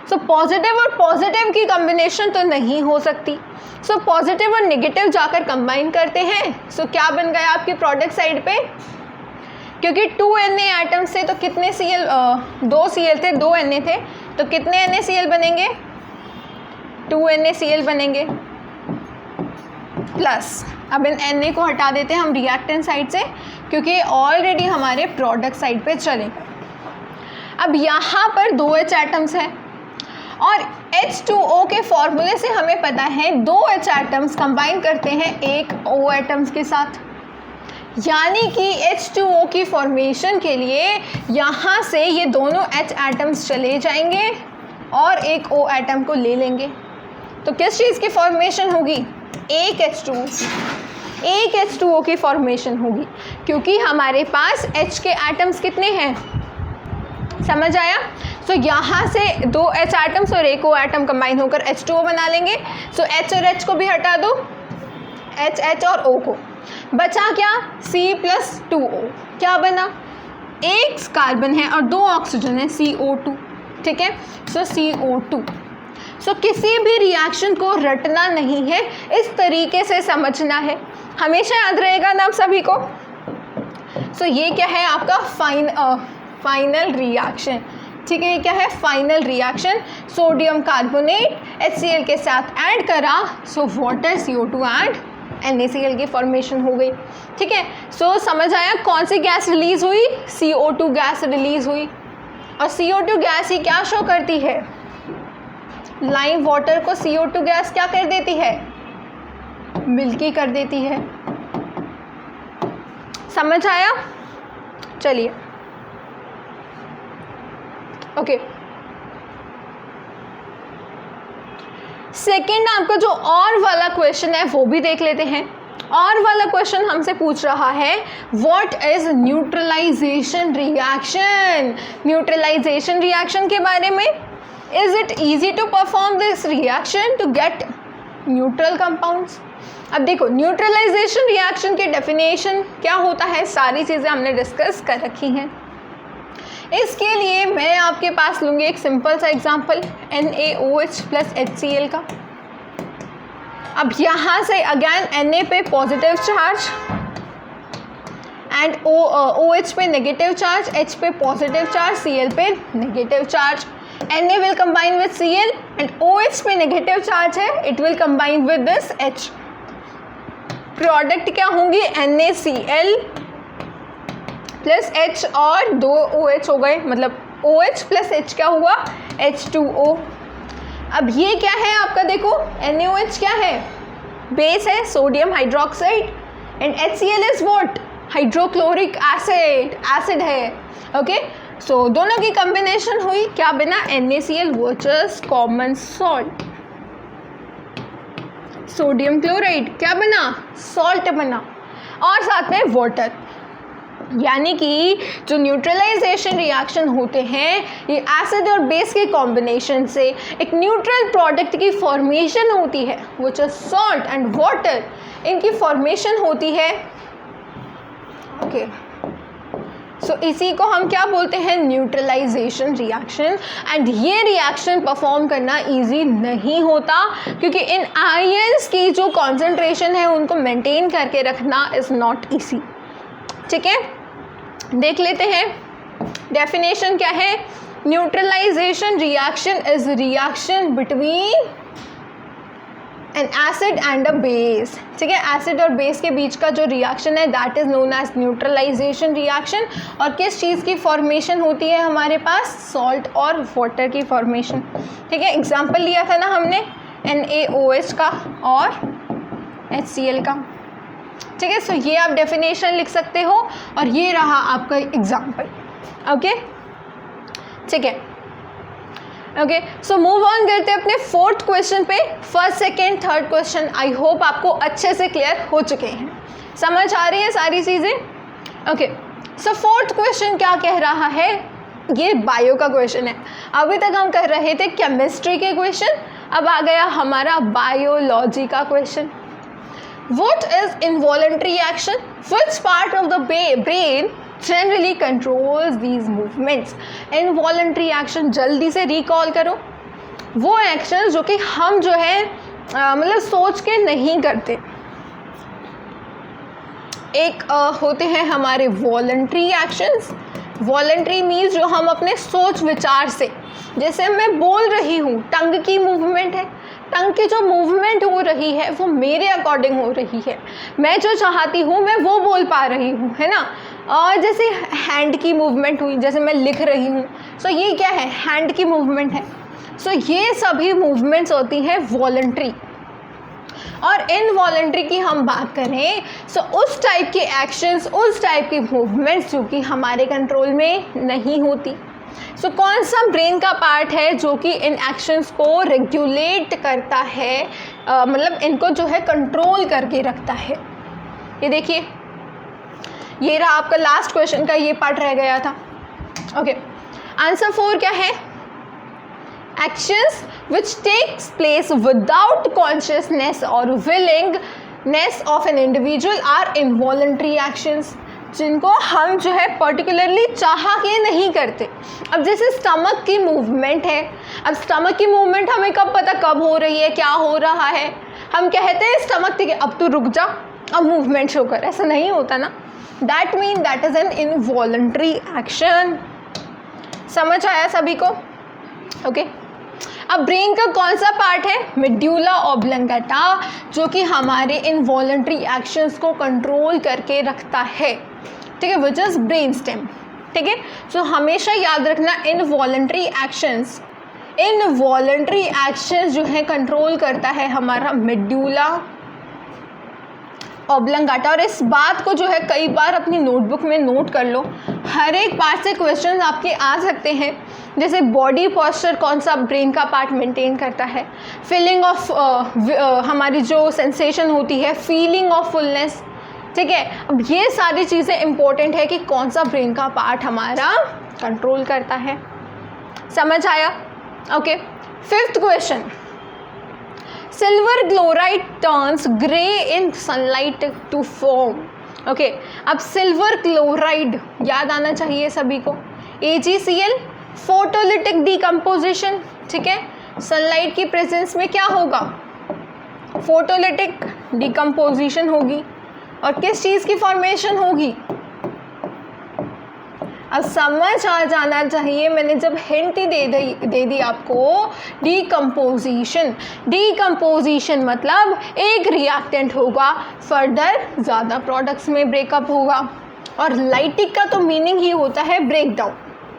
Speaker 1: सो पॉजिटिव और पॉजिटिव की कॉम्बिनेशन तो नहीं हो सकती, सो पॉजिटिव और नेगेटिव जाकर कंबाइन करते हैं। सो क्या बन गया आपकी प्रोडक्ट साइड पे, क्योंकि 2 Na एटम से तो कितने Cl, 2 Cl थे, 2 Na थे, तो कितने NaCl बनेंगे, 2 NaCl बनेंगे प्लस। अब इन Na को हटा देते हैं हम रिएक्टेंट साइड से, क्योंकि ऑलरेडी हमारे प्रोडक्ट साइड पे चले। अब यहाँ पर 2H एटम्स हैं और H2O के फॉर्मूले से हमें पता है 2 H एटम्स कंबाइन करते हैं एक O एटम्स के साथ, यानी कि H2O की फॉर्मेशन के लिए यहाँ से ये दोनों H एटम्स चले जाएंगे और एक O एटम को ले लेंगे। तो किस चीज़ की फॉर्मेशन होगी? एक H2O की फॉर्मेशन होगी, क्योंकि हमारे पास H के एटम्स कितने हैं, समझ आया? सो यहाँ से 2 H एटम्स और एक O एटम कंबाइन होकर H2O बना लेंगे। सो H और H को भी हटा दो, H और O को, बचा क्या? C+2O। क्या बना? एक कार्बन है और 2 ऑक्सीजन है, CO2। ठीक है, सो CO2। सो किसी भी रिएक्शन को रटना नहीं है, इस तरीके से समझना है, हमेशा याद रहेगा ना आप सभी को। सो ये क्या है आपका फाइनल रिएक्शन। ठीक है, ये क्या है? Final reaction. Sodium carbonate HCl के साथ ऐड करा, so water CO2 and NaCl की फॉर्मेशन हो गई। ठीक है, सो समझ आया कौन सी गैस रिलीज हुई? CO2 गैस रिलीज हुई। और CO2 गैस ही क्या शो करती है? लाइम वाटर को CO2 गैस क्या कर देती है? मिल्की कर देती है। समझ आया? चलिए, ओके। सेकेंड आपका जो और वाला क्वेश्चन है वो भी देख लेते हैं। और वाला क्वेश्चन हमसे पूछ रहा है what is neutralization reaction. Neutralization reaction के बारे में, is it easy to perform this reaction to get neutral compounds. अब देखो, न्यूट्रलाइजेशन रिएक्शन की डेफिनेशन क्या होता है, सारी चीज़ें हमने डिस्कस कर रखी हैं। इसके लिए मैं आपके पास लूँगी एक सिंपल सा एग्जांपल NaOH प्लस HCl का। अब यहाँ से अगेन Na पे पॉजिटिव चार्ज एंड OH पे नेगेटिव चार्ज, H पे पॉजिटिव चार्ज, Cl पे negative charge. Na will combine with Cl and OH पे नेगेटिव चार्ज है, it will combine with this H। Product क्या होंगी? NaCl प्लस H और 2 OH हो गए, मतलब OH प्लस H क्या हुआ? H2O। अब ये क्या है आपका? देखो NaOH क्या है? बेस है, sodium hydroxide, and HCl is what? Hydrochloric acid है। ओके, सो दोनों की कॉम्बिनेशन हुई, क्या बना? NaCl versus common salt, sodium chloride क्या बना? सॉल्ट बना, और साथ में वाटर। यानी कि जो न्यूट्रलाइजेशन रिएक्शन होते हैं ये एसिड और बेस के कॉम्बिनेशन से एक न्यूट्रल प्रोडक्ट की फॉर्मेशन होती है, which is salt and water, इनकी फॉर्मेशन होती है। ओके, सो इसी को हम क्या बोलते हैं? Neutralization reaction. एंड ये रिएक्शन परफॉर्म करना इजी नहीं होता, क्योंकि इन आयंस की जो कॉन्सेंट्रेशन है उनको मेंटेन करके रखना इज़ नॉट इजी। ठीक है, देख लेते हैं डेफिनेशन क्या है। Neutralization reaction is reaction between an acid and a base. ठीक है, एसिड और बेस के बीच का जो रिएक्शन है that is known as neutralization reaction. और किस चीज़ की फॉर्मेशन होती है हमारे पास? सॉल्ट और वाटर की फॉर्मेशन। ठीक है, एग्जाम्पल लिया था ना हमने NaOH का और HCl का। ठीक है, सो ये आप डेफिनेशन लिख सकते हो और ये रहा आपका एग्जाम्पल। ओके, ठीक है, ओके। सो मूव ऑन करते हैं अपने फोर्थ क्वेश्चन पे। First, second, third question I hope आपको अच्छे से क्लियर हो चुके हैं, समझ आ रही है सारी चीज़ें। ओके, सो फोर्थ क्वेश्चन क्या कह रहा है? ये बायो का क्वेश्चन है। अभी तक हम कर रहे थे केमिस्ट्री के क्वेश्चन, अब आ गया हमारा बायोलॉजी का question. What is involuntary action? Which part of the brain generally controls these movements? Involuntary action जल्दी से रिकॉल करो, वो एक्शन जो कि हम जो है मतलब सोच के नहीं करते। एक होते हैं हमारे वॉलंटरी एक्शंस। वॉलंटरी मीन्स जो हम अपने सोच विचार से, जैसे मैं बोल रही हूँ, टंग की मूवमेंट है, टंग की जो मूवमेंट हो रही है वो मेरे अकॉर्डिंग हो रही है, मैं जो चाहती हूँ मैं वो बोल पा रही हूँ, है ना। और जैसे हैंड की मूवमेंट हुई, जैसे मैं लिख रही हूँ, सो ये क्या है? हैंड की मूवमेंट है। सो ये सभी मूवमेंट्स होती हैं वॉलंटरी। और इनवॉलंटरी की हम बात करें सो उस टाइप के एक्शंस, उस टाइप की मूवमेंट्स जो कि हमारे कंट्रोल में नहीं होती। सो कौन सा ब्रेन का पार्ट है जो कि इन एक्शंस को रेगुलेट करता है, मतलब इनको जो है कंट्रोल करके रखता है। ये देखिए, ये रहा आपका लास्ट क्वेश्चन का ये पार्ट रह गया था। ओके, आंसर 4 क्या है? Actions which takes place without consciousness or willingness of an individual are involuntary actions, जिनको हम जो है पर्टिकुलरली चाह के नहीं करते। अब जैसे स्टमक की मूवमेंट है, अब स्टमक की मूवमेंट हमें कब पता कब हो रही है, क्या हो रहा है, हम कहते हैं स्टमक ठीक है अब तू रुक जा, अब मूवमेंट शो कर, ऐसा नहीं होता ना। That mean that is an involuntary action. समझ आया सभी को? ओके अब ब्रेन का कौन सा पार्ट है? मेड्यूला ऑब्लंगेटा, जो कि हमारे इनवॉलंटरी एक्शंस को कंट्रोल करके रखता है, ठीक है, विच इज़ ब्रेन स्टेम। ठीक है, सो हमेशा याद रखना इनवॉलंटरी एक्शंस, इनवॉलंटरी एक्शंस जो है कंट्रोल करता है हमारा मेड्यूला ऑब्लंगेटा। और इस बात को जो है कई बार अपनी नोटबुक में नोट कर लो, हर एक पार्ट से क्वेश्चन आपके आ सकते हैं। जैसे बॉडी पोस्चर कौन सा ब्रेन का पार्ट मेंटेन करता है, फीलिंग ऑफ हमारी जो सेंसेशन होती है, फीलिंग ऑफ फुलनेस, ठीक है। अब ये सारी चीज़ें इंपॉर्टेंट है कि कौन सा ब्रेन का पार्ट हमारा कंट्रोल करता है। समझ आया? Okay, 5th question, silver chloride turns grey in sunlight to form. Okay, अब सिल्वर क्लोराइड याद आना चाहिए सभी को, AgCl, फोटोलिटिक डिकम्पोजिशन, ठीक है। सनलाइट की प्रेजेंस में क्या होगा? फोटोलिटिक डिकम्पोजिशन होगी। और किस चीज़ की फॉर्मेशन होगी? अब समझ आ जाना चाहिए, मैंने जब हिंट ही दे दी आपको, डिकम्पोजिशन। डिकम्पोजिशन मतलब एक रिएक्टेंट होगा, फर्दर ज़्यादा प्रोडक्ट्स में ब्रेकअप होगा। और लाइटिक का तो मीनिंग ही होता है ब्रेक डाउन,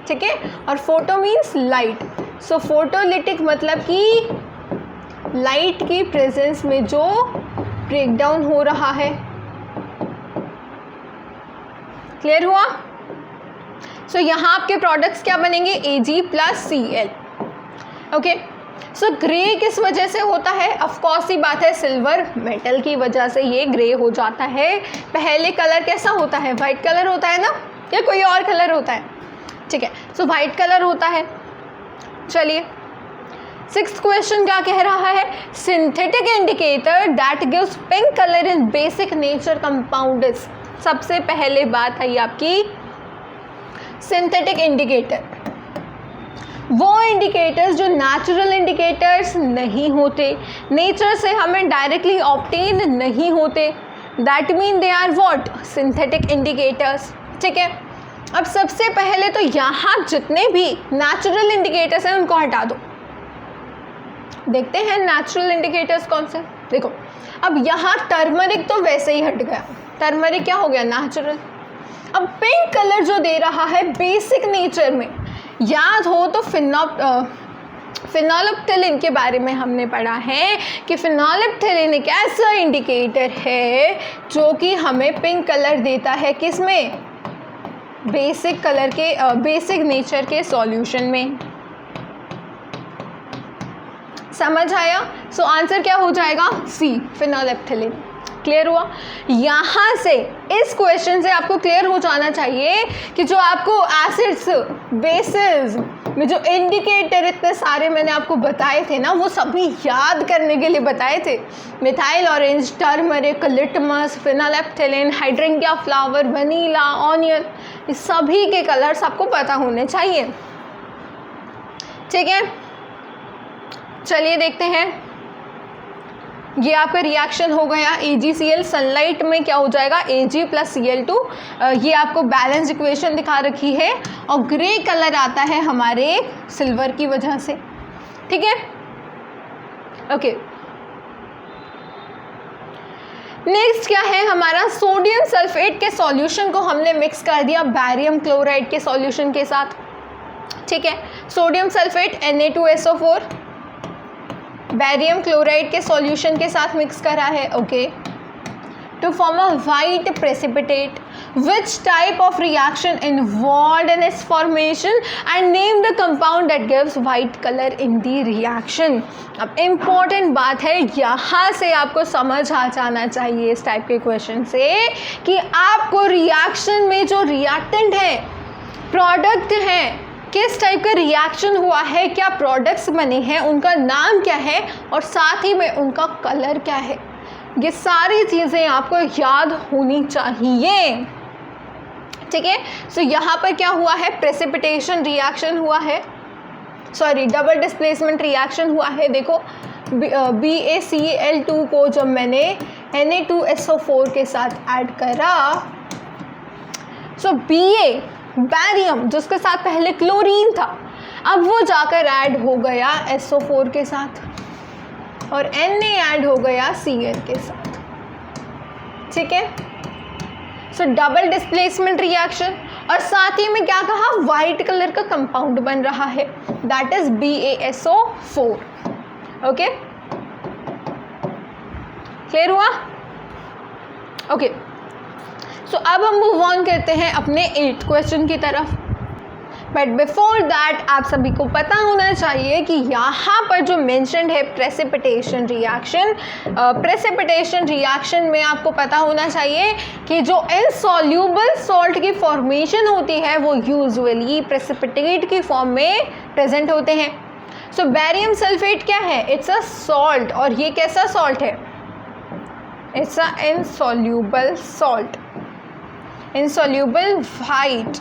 Speaker 1: ठीक है। और फोटो मीन्स लाइट, सो फोटोलिटिक मतलब कि लाइट की प्रेजेंस में जो ब्रेक डाउन हो रहा है। क्लियर हुआ? सो यहाँ आपके प्रोडक्ट्स क्या बनेंगे? Ag+Cl। ओके, सो ग्रे किस वजह से होता है? ऑफकोर्स ही बात है, सिल्वर मेटल की वजह से ये ग्रे हो जाता है। पहले कलर कैसा होता है? वाइट कलर होता है ना, या कोई और कलर होता है? ठीक है, सो वाइट कलर होता है। चलिए 6th क्वेश्चन क्या कह रहा है? Synthetic indicator that gives pink colour in basic nature compounds. सबसे पहले बात आई आपकी सिंथेटिक इंडिकेटर, वो इंडिकेटर्स जो नेचुरल इंडिकेटर्स नहीं होते, नेचर से हमें डायरेक्टली ऑब्टेन नहीं होते, that mean they are what? Synthetic indicators, ठीक है। अब सबसे पहले तो यहाँ जितने भी नेचुरल इंडिकेटर्स हैं उनको हटा दो। देखते हैं नेचुरल इंडिकेटर्स कौन से। देखो, अब यहाँ टर्मरिक तो वैसे ही हट गया, टर्मरिक क्या हो गया? नेचुरल। अब पिंक कलर जो दे रहा है बेसिक नेचर में, याद हो तो फिनोलेप्थिलीन के बारे में हमने पढ़ा है कि फिनोलेप्थिलीन एक ऐसा इंडिकेटर है जो कि हमें पिंक कलर देता है। किस में? बेसिक कलर के बेसिक नेचर के सॉल्यूशन में। समझ आया? सो आंसर क्या हो जाएगा? C, फिनोलेप्थिलीन। क्लियर हुआ? यहाँ से इस क्वेश्चन से आपको क्लियर हो जाना चाहिए कि जो आपको एसिड्स बेसिस में जो इंडिकेटर इतने सारे मैंने आपको बताए थे ना, वो सभी याद करने के लिए बताए थे। Methyl orange, turmeric, litmus, phenolphthalein, hydrangea flower, vanilla, onion, इस सभी के कलर्स आपको पता होने चाहिए, ठीक है। चलिए देखते हैं, ये आपका रिएक्शन हो गया AgCl, सनलाइट में क्या हो जाएगा? Ag+Cl2। ये आपको बैलेंस इक्वेशन दिखा रखी है, और ग्रे कलर आता है हमारे सिल्वर की वजह से, ठीक है। ओके, नेक्स्ट क्या है हमारा? सोडियम सल्फेट के सॉल्यूशन को हमने मिक्स कर दिया बैरियम क्लोराइड के सॉल्यूशन के साथ। ठीक है। Sodium sulphate Na2SO4 barium chloride के सॉल्यूशन के साथ मिक्स करा है, okay, to form a white precipitate. Which type of reaction involved in its formation and name the compound that gives white color in the reaction. अब इम्पॉर्टेंट बात है, यहाँ से आपको समझ आ जाना चाहिए इस टाइप के क्वेश्चन से कि आपको रिएक्शन में जो रिएक्टेंट है, प्रोडक्ट है, किस टाइप का रिएक्शन हुआ है, क्या प्रोडक्ट्स बने हैं, उनका नाम क्या है और साथ ही में उनका कलर क्या है. ये सारी चीज़ें आपको याद होनी चाहिए. ठीक है. सो यहाँ पर क्या हुआ है, प्रेसिपिटेशन रिएक्शन हुआ है, सॉरी डबल डिस्प्लेसमेंट रिएक्शन हुआ है. देखो BaCl2 को जब मैंने Na2SO4 के साथ ऐड करा, सो Ba बैरियम जिसके साथ पहले क्लोरीन था, अब वो जाकर ऐड हो गया SO4 के साथ और Na ऐड हो गया Cl के साथ. ठीक है. सो डबल डिस्प्लेसमेंट रिएक्शन और साथ ही में क्या कहा, वाइट कलर का कंपाउंड बन रहा है, that is BaSO4. Okay, clear हुआ? ओके. सो अब हम मूव ऑन करते हैं अपने 8th क्वेश्चन की तरफ. बट बिफोर दैट आप सभी को पता होना चाहिए कि यहाँ पर जो मेंशन्ड है प्रेसिपिटेशन रिएक्शन, प्रेसिपिटेशन रिएक्शन में आपको पता होना चाहिए कि जो इनसॉल्यूबल सॉल्ट की फॉर्मेशन होती है वो यूजुअली प्रेसिपिटेट की फॉर्म में प्रेजेंट होते हैं. सो बैरियम सल्फेट क्या है, इट्स अ सॉल्ट. और ये कैसा सॉल्ट है, it's a insoluble salt, insoluble white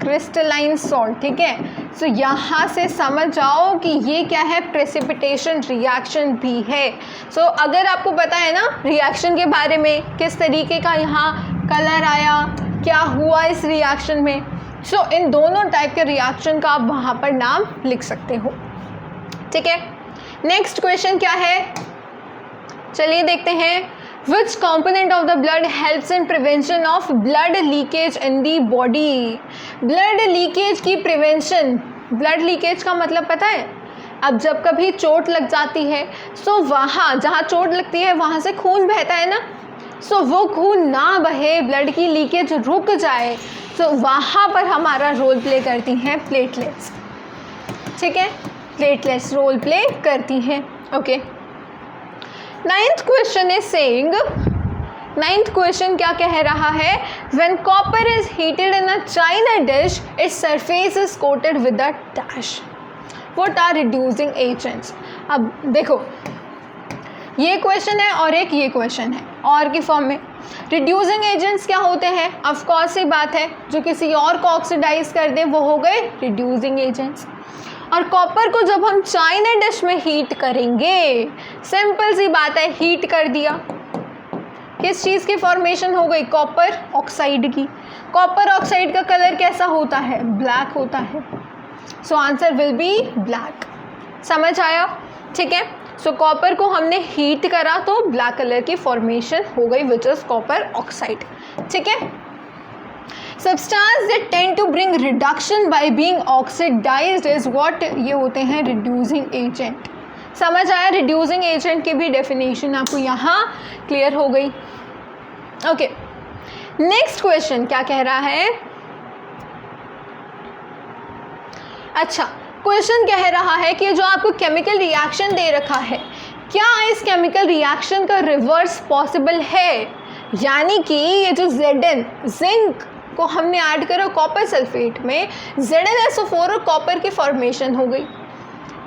Speaker 1: crystalline salt. ठीक है. सो यहाँ से समझ जाओ कि ये क्या है, प्रेसिपिटेशन रिएक्शन भी है. सो अगर आपको पता है ना रिएक्शन के बारे में, किस तरीके का यहाँ कलर आया, क्या हुआ इस रिएक्शन में, सो इन दोनों टाइप के रिएक्शन का आप वहाँ पर नाम लिख सकते हो. ठीक है. नेक्स्ट क्वेश्चन क्या है, चलिए देखते हैं. Which component of the blood helps in prevention of blood leakage in the body? Blood leakage की prevention, blood leakage का मतलब पता है, अब जब कभी चोट लग जाती है सो वहाँ जहाँ चोट लगती है वहाँ से खून बहता है ना, सो वो खून ना बहे, ब्लड की लीकेज रुक जाए, सो वहाँ पर हमारा रोल प्ले करती हैं प्लेटलेट्स. ठीक है, प्लेटलेट्स रोल प्ले करती हैं. Okay. 9th question is saying, 9th question क्या कह रहा है, when copper is heated in a china dish its surface is coated with a dash. What are reducing agents. अब देखो ये क्वेश्चन है और एक ये क्वेश्चन है और की फॉर्म में. रिड्यूसिंग एजेंट्स क्या होते हैं, ऑफ कोर्स ही बात है, जो किसी और को ऑक्सीडाइज कर दे वो हो गए रिड्यूसिंग एजेंट्स. और कॉपर को जब हम चाइना डिश में हीट करेंगे, सिंपल सी बात है, हीट कर दिया, किस चीज़ की फॉर्मेशन हो गई, कॉपर ऑक्साइड की. कॉपर ऑक्साइड का कलर कैसा होता है, ब्लैक होता है. So answer will be black. समझ आया? ठीक है. सो कॉपर को हमने हीट करा तो ब्लैक कलर की फॉर्मेशन हो गई, विच इज कॉपर ऑक्साइड. ठीक है. Substance that tend to bring reduction by being oxidized is what, ये होते हैं reducing agent. समझ आया? reducing agent की भी डेफिनेशन आपको यहाँ क्लियर हो गई. ओके. नेक्स्ट क्वेश्चन क्या कह रहा है, अच्छा क्वेश्चन कह रहा है कि जो आपको केमिकल रिएक्शन दे रखा है, क्या इस केमिकल रिएक्शन का रिवर्स पॉसिबल है, यानी कि ये जो Zn जिंक को हमने ऐड करा कॉपर सल्फेट में, ZnSO4 और कॉपर की फॉर्मेशन हो गई.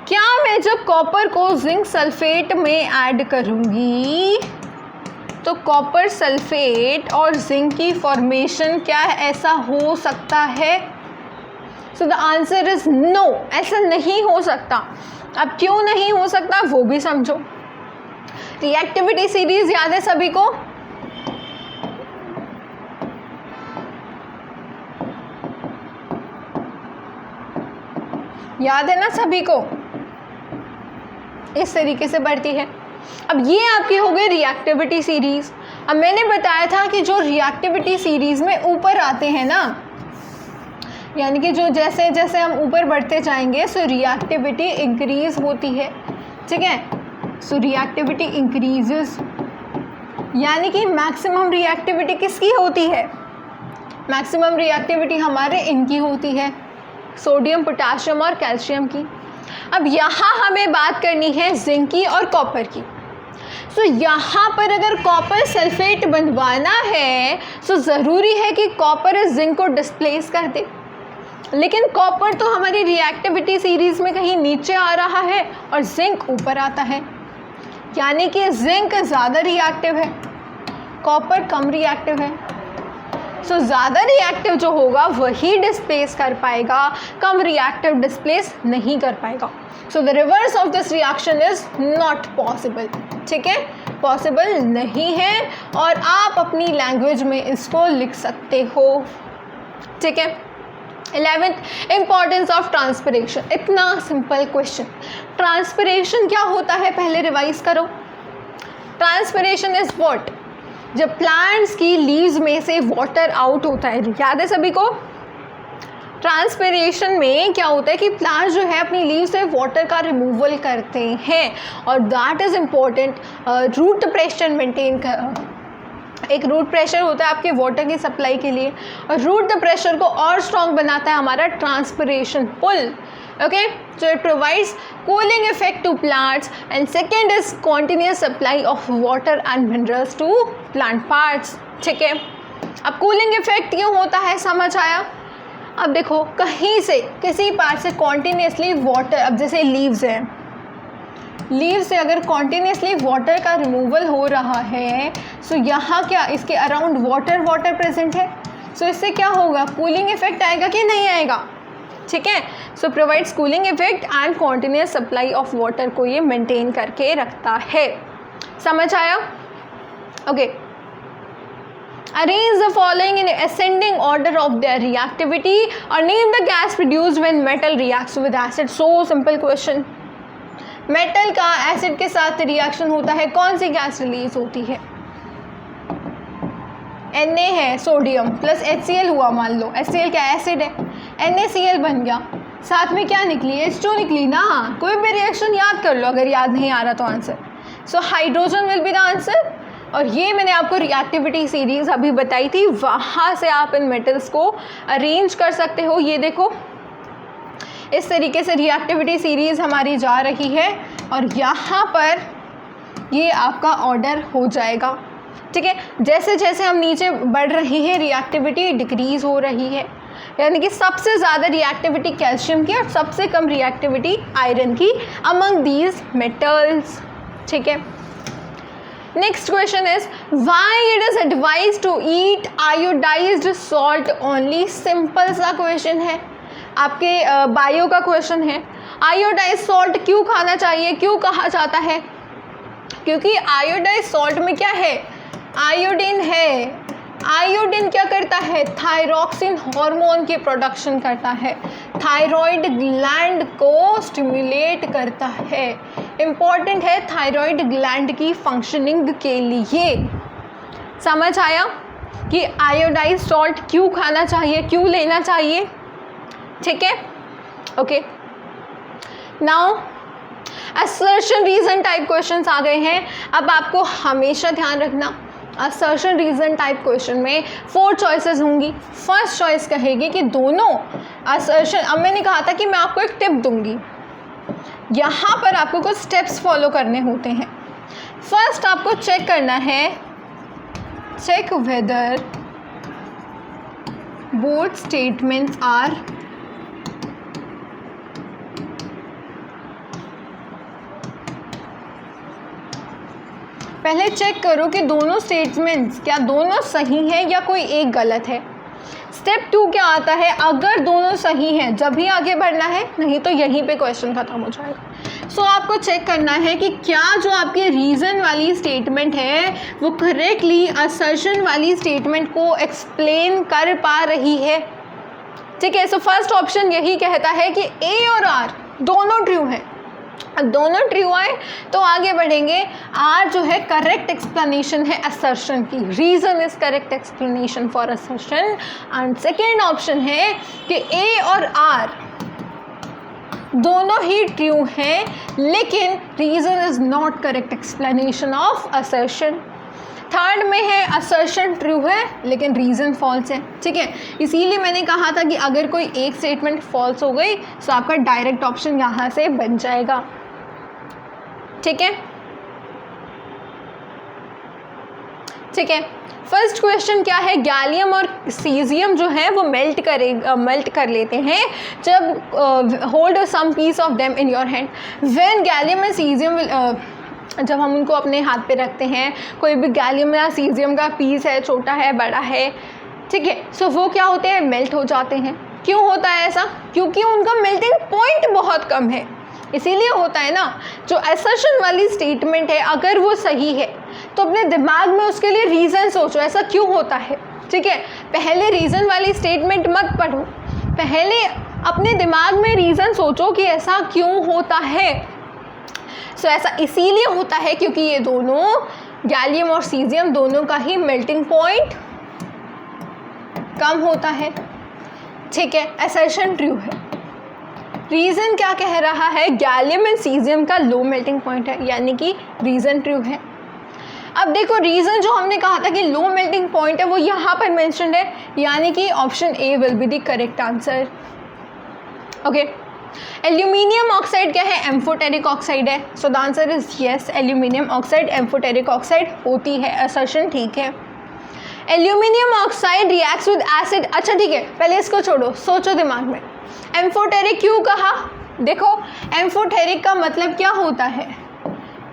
Speaker 1: क्या मैं जब कॉपर को जिंक सल्फेट में ऐड करूंगी तो कॉपर सल्फेट और जिंक की फॉर्मेशन क्या ऐसा हो सकता है? So the answer is no, ऐसा नहीं हो सकता. अब क्यों नहीं हो सकता वो भी समझो. रिएक्टिविटी सीरीज याद है सभी को? याद है ना सभी को? इस तरीके से बढ़ती है. अब ये आपकी हो गई रिएक्टिविटी सीरीज. अब मैंने बताया था कि जो रिएक्टिविटी सीरीज में ऊपर आते हैं ना, यानी कि जो जैसे जैसे हम ऊपर बढ़ते जाएंगे सो रिएक्टिविटी इंक्रीज होती है, ठीक है। सो रिएक्टिविटी इंक्रीजेस, यानी कि मैक्सिमम रिएक्टिविटी किसकी होती है? मैक्सिमम रिएक्टिविटी हमारे इनकी होती है, सोडियम, पोटाशियम और कैल्शियम की। अब यहाँ हमें बात करनी है जिंक की और कॉपर की। सो यहाँ पर अगर कॉपर सल्फेट बनवाना है सो ज़रूरी है कि कॉपर इस जिंक को डिस्प्लेस कर दे, लेकिन कॉपर तो हमारी रिएक्टिविटी सीरीज़ में कहीं नीचे आ रहा है और जिंक ऊपर आता है, यानी कि जिंक ज़्यादा रिएक्टिव है, कॉपर कम रिएक्टिव है। सो ज़्यादा रिएक्टिव जो होगा वही डिस्प्लेस कर पाएगा, कम रिएक्टिव डिस्प्लेस नहीं कर पाएगा। So the reverse of this reaction is not possible, ठीक है, पॉसिबल नहीं है और आप अपनी लैंग्वेज में इसको लिख सकते हो, ठीक है। 11th importance of transpiration. इतना सिंपल क्वेश्चन, ट्रांसपिरेशन क्या होता है पहले रिवाइज करो। Transpiration is what? जब प्लांट्स की लीव्स में से वाटर आउट होता है, याद है सभी को? ट्रांसपिरेशन में क्या होता है कि प्लांट्स जो है अपनी लीव से वाटर का रिमूवल करते हैं और that is important root pressure maintain कर। एक रूट प्रेशर होता है आपके वाटर की सप्लाई के लिए और रूट प्रेशर को और स्ट्रॉन्ग बनाता है हमारा transpiration pull, okay. So it provides cooling effect to plants and second is continuous supply of water and minerals to plant parts, ठीक है। अब कूलिंग इफेक्ट क्यों होता है समझ आया? अब देखो कहीं से किसी पार्ट से कॉन्टिन्यूसली वाटर, अब जैसे लीव्स हैं, लीव से अगर कॉन्टिन्यूसली वाटर का रिमूवल हो रहा है सो यहाँ क्या इसके अराउंड वाटर प्रेजेंट है, सो इससे क्या होगा? कूलिंग इफेक्ट आएगा कि नहीं आएगा, ठीक है। So provides cooling effect and continuous supply of water को ये मेंटेन करके रखता है, समझ आया? Okay. Arrange the following in ascending order of their reactivity or name the gas produced when metal reacts with acid. So simple question. Metal का एसिड के साथ रिएक्शन होता है, कौन सी गैस रिलीज होती है? Na है सोडियम प्लस HCl हुआ, मान लो HCl क्या एसिड है, NaCl बन गया, साथ में क्या निकली? H2 निकली ना। कोई भी रिएक्शन याद कर लो अगर याद नहीं आ रहा तो answer. So hydrogen will be the answer. और ये मैंने आपको रिएक्टिविटी सीरीज़ अभी बताई थी, वहाँ से आप इन मेटल्स को अरेंज कर सकते हो। ये देखो इस तरीके से रिएक्टिविटी सीरीज़ हमारी जा रही है और यहाँ पर ये आपका ऑर्डर हो जाएगा, ठीक है। जैसे जैसे हम नीचे बढ़ रहे हैं रिएक्टिविटी डिक्रीज़ हो रही है, यानी कि सबसे ज़्यादा रिएक्टिविटी कैल्शियम की और सबसे कम रिएक्टिविटी आयरन की अमंग दीज मेटल्स, ठीक है। Next question is why it is advise to eat iodised salt only. Simple सा क्वेश्चन है, आपके बायो का क्वेश्चन है। आयोडाइज्ड सॉल्ट क्यों खाना चाहिए, क्यों कहा जाता है? क्योंकि आयोडाइज्ड सॉल्ट में क्या है? आयोडीन है। आयोडीन क्या करता है? थायरॉक्सिन हार्मोन की प्रोडक्शन करता है, थायराइड ग्लैंड को स्टिमुलेट करता है, इम्पॉर्टेंट है थायराइड ग्लैंड की फंक्शनिंग के लिए। समझ आया कि आयोडाइज्ड सॉल्ट क्यों खाना चाहिए, क्यों लेना चाहिए, ठीक है। Okay, now assertion reason type questions आ गए हैं। अब आपको हमेशा ध्यान रखना असर्शन रीजन टाइप क्वेश्चन में 4 चॉइसेस होंगी। फर्स्ट चॉइस कहेगी कि दोनों असर्शन, अब मैंने कहा था कि मैं आपको एक टिप दूंगी, यहाँ पर आपको कुछ स्टेप्स फॉलो करने होते हैं। फर्स्ट आपको चेक करना है, check whether both statements are पहले चेक करो कि दोनों स्टेटमेंट्स क्या दोनों सही हैं या कोई एक गलत है। स्टेप 2 क्या आता है? अगर दोनों सही हैं जब भी आगे बढ़ना है, नहीं तो यहीं पे क्वेश्चन ख़त्म हो जाएगा। सो आपको चेक करना है कि क्या जो आपके रीज़न वाली स्टेटमेंट है वो करेक्टली असर्शन वाली स्टेटमेंट को एक्सप्लेन कर पा रही है, ठीक है। सो फर्स्ट ऑप्शन यही कहता है कि ए और आर दोनों ट्रू हैं, दोनों ट्रू आए तो आगे बढ़ेंगे। आर जो है करेक्ट एक्सप्लेनेशन है असर्शन की, reason is correct explanation for assertion. And second option है कि ए और आर दोनों ही ट्रू हैं लेकिन reason is not correct explanation of assertion. Third में है असर्शन ट्रू है लेकिन रीज़न फॉल्स है, ठीक है। इसीलिए मैंने कहा था कि अगर कोई एक स्टेटमेंट फॉल्स हो गई तो आपका डायरेक्ट ऑप्शन यहाँ से बन जाएगा, ठीक है। ठीक है, फर्स्ट क्वेश्चन क्या है, गैलियम और सीजियम जो है वो मेल्ट कर लेते हैं जब hold some piece of them in your hand. When gallium and caesium जब हम उनको अपने हाथ पे रखते हैं, कोई भी गैलियम या सीजियम का पीस है, छोटा है बड़ा है, ठीक है, सो वो क्या होते हैं, मेल्ट हो जाते हैं। क्यों होता है ऐसा? क्योंकि उनका मेल्टिंग पॉइंट बहुत कम है, इसीलिए होता है ना। जो असर्शन वाली स्टेटमेंट है अगर वो सही है तो अपने दिमाग में उसके लिए रीज़न सोचो ऐसा क्यों होता है, ठीक है। पहले रीज़न वाली स्टेटमेंट मत पढ़ो, पहले अपने दिमाग में रीज़न सोचो कि ऐसा क्यों होता है। सो ऐसा इसीलिए होता है क्योंकि ये दोनों गैलियम और सीजियम दोनों का ही मेल्टिंग पॉइंट कम होता है, ठीक है। असर्शन ट्रू है। रीज़न क्या कह रहा है, गैलियम एंड सीजियम का लो मेल्टिंग पॉइंट है, यानी कि रीज़न ट्रू है। अब देखो रीज़न जो हमने कहा था कि लो मेल्टिंग पॉइंट है वो यहाँ पर मेंशन्ड है, यानी कि option A will be the correct answer, okay. Aluminium oxide क्या है, एम्फोटेरिक ऑक्साइड है, so the answer is yes, aluminium oxide amphoteric oxide होती है, असर्शन ठीक है। Aluminium oxide reacts with acid, अच्छा ठीक है, पहले इसको छोड़ो, सोचो दिमाग में। एम्फोटेरिक क्यों कहा? देखो एम्फोटेरिक का मतलब क्या होता है,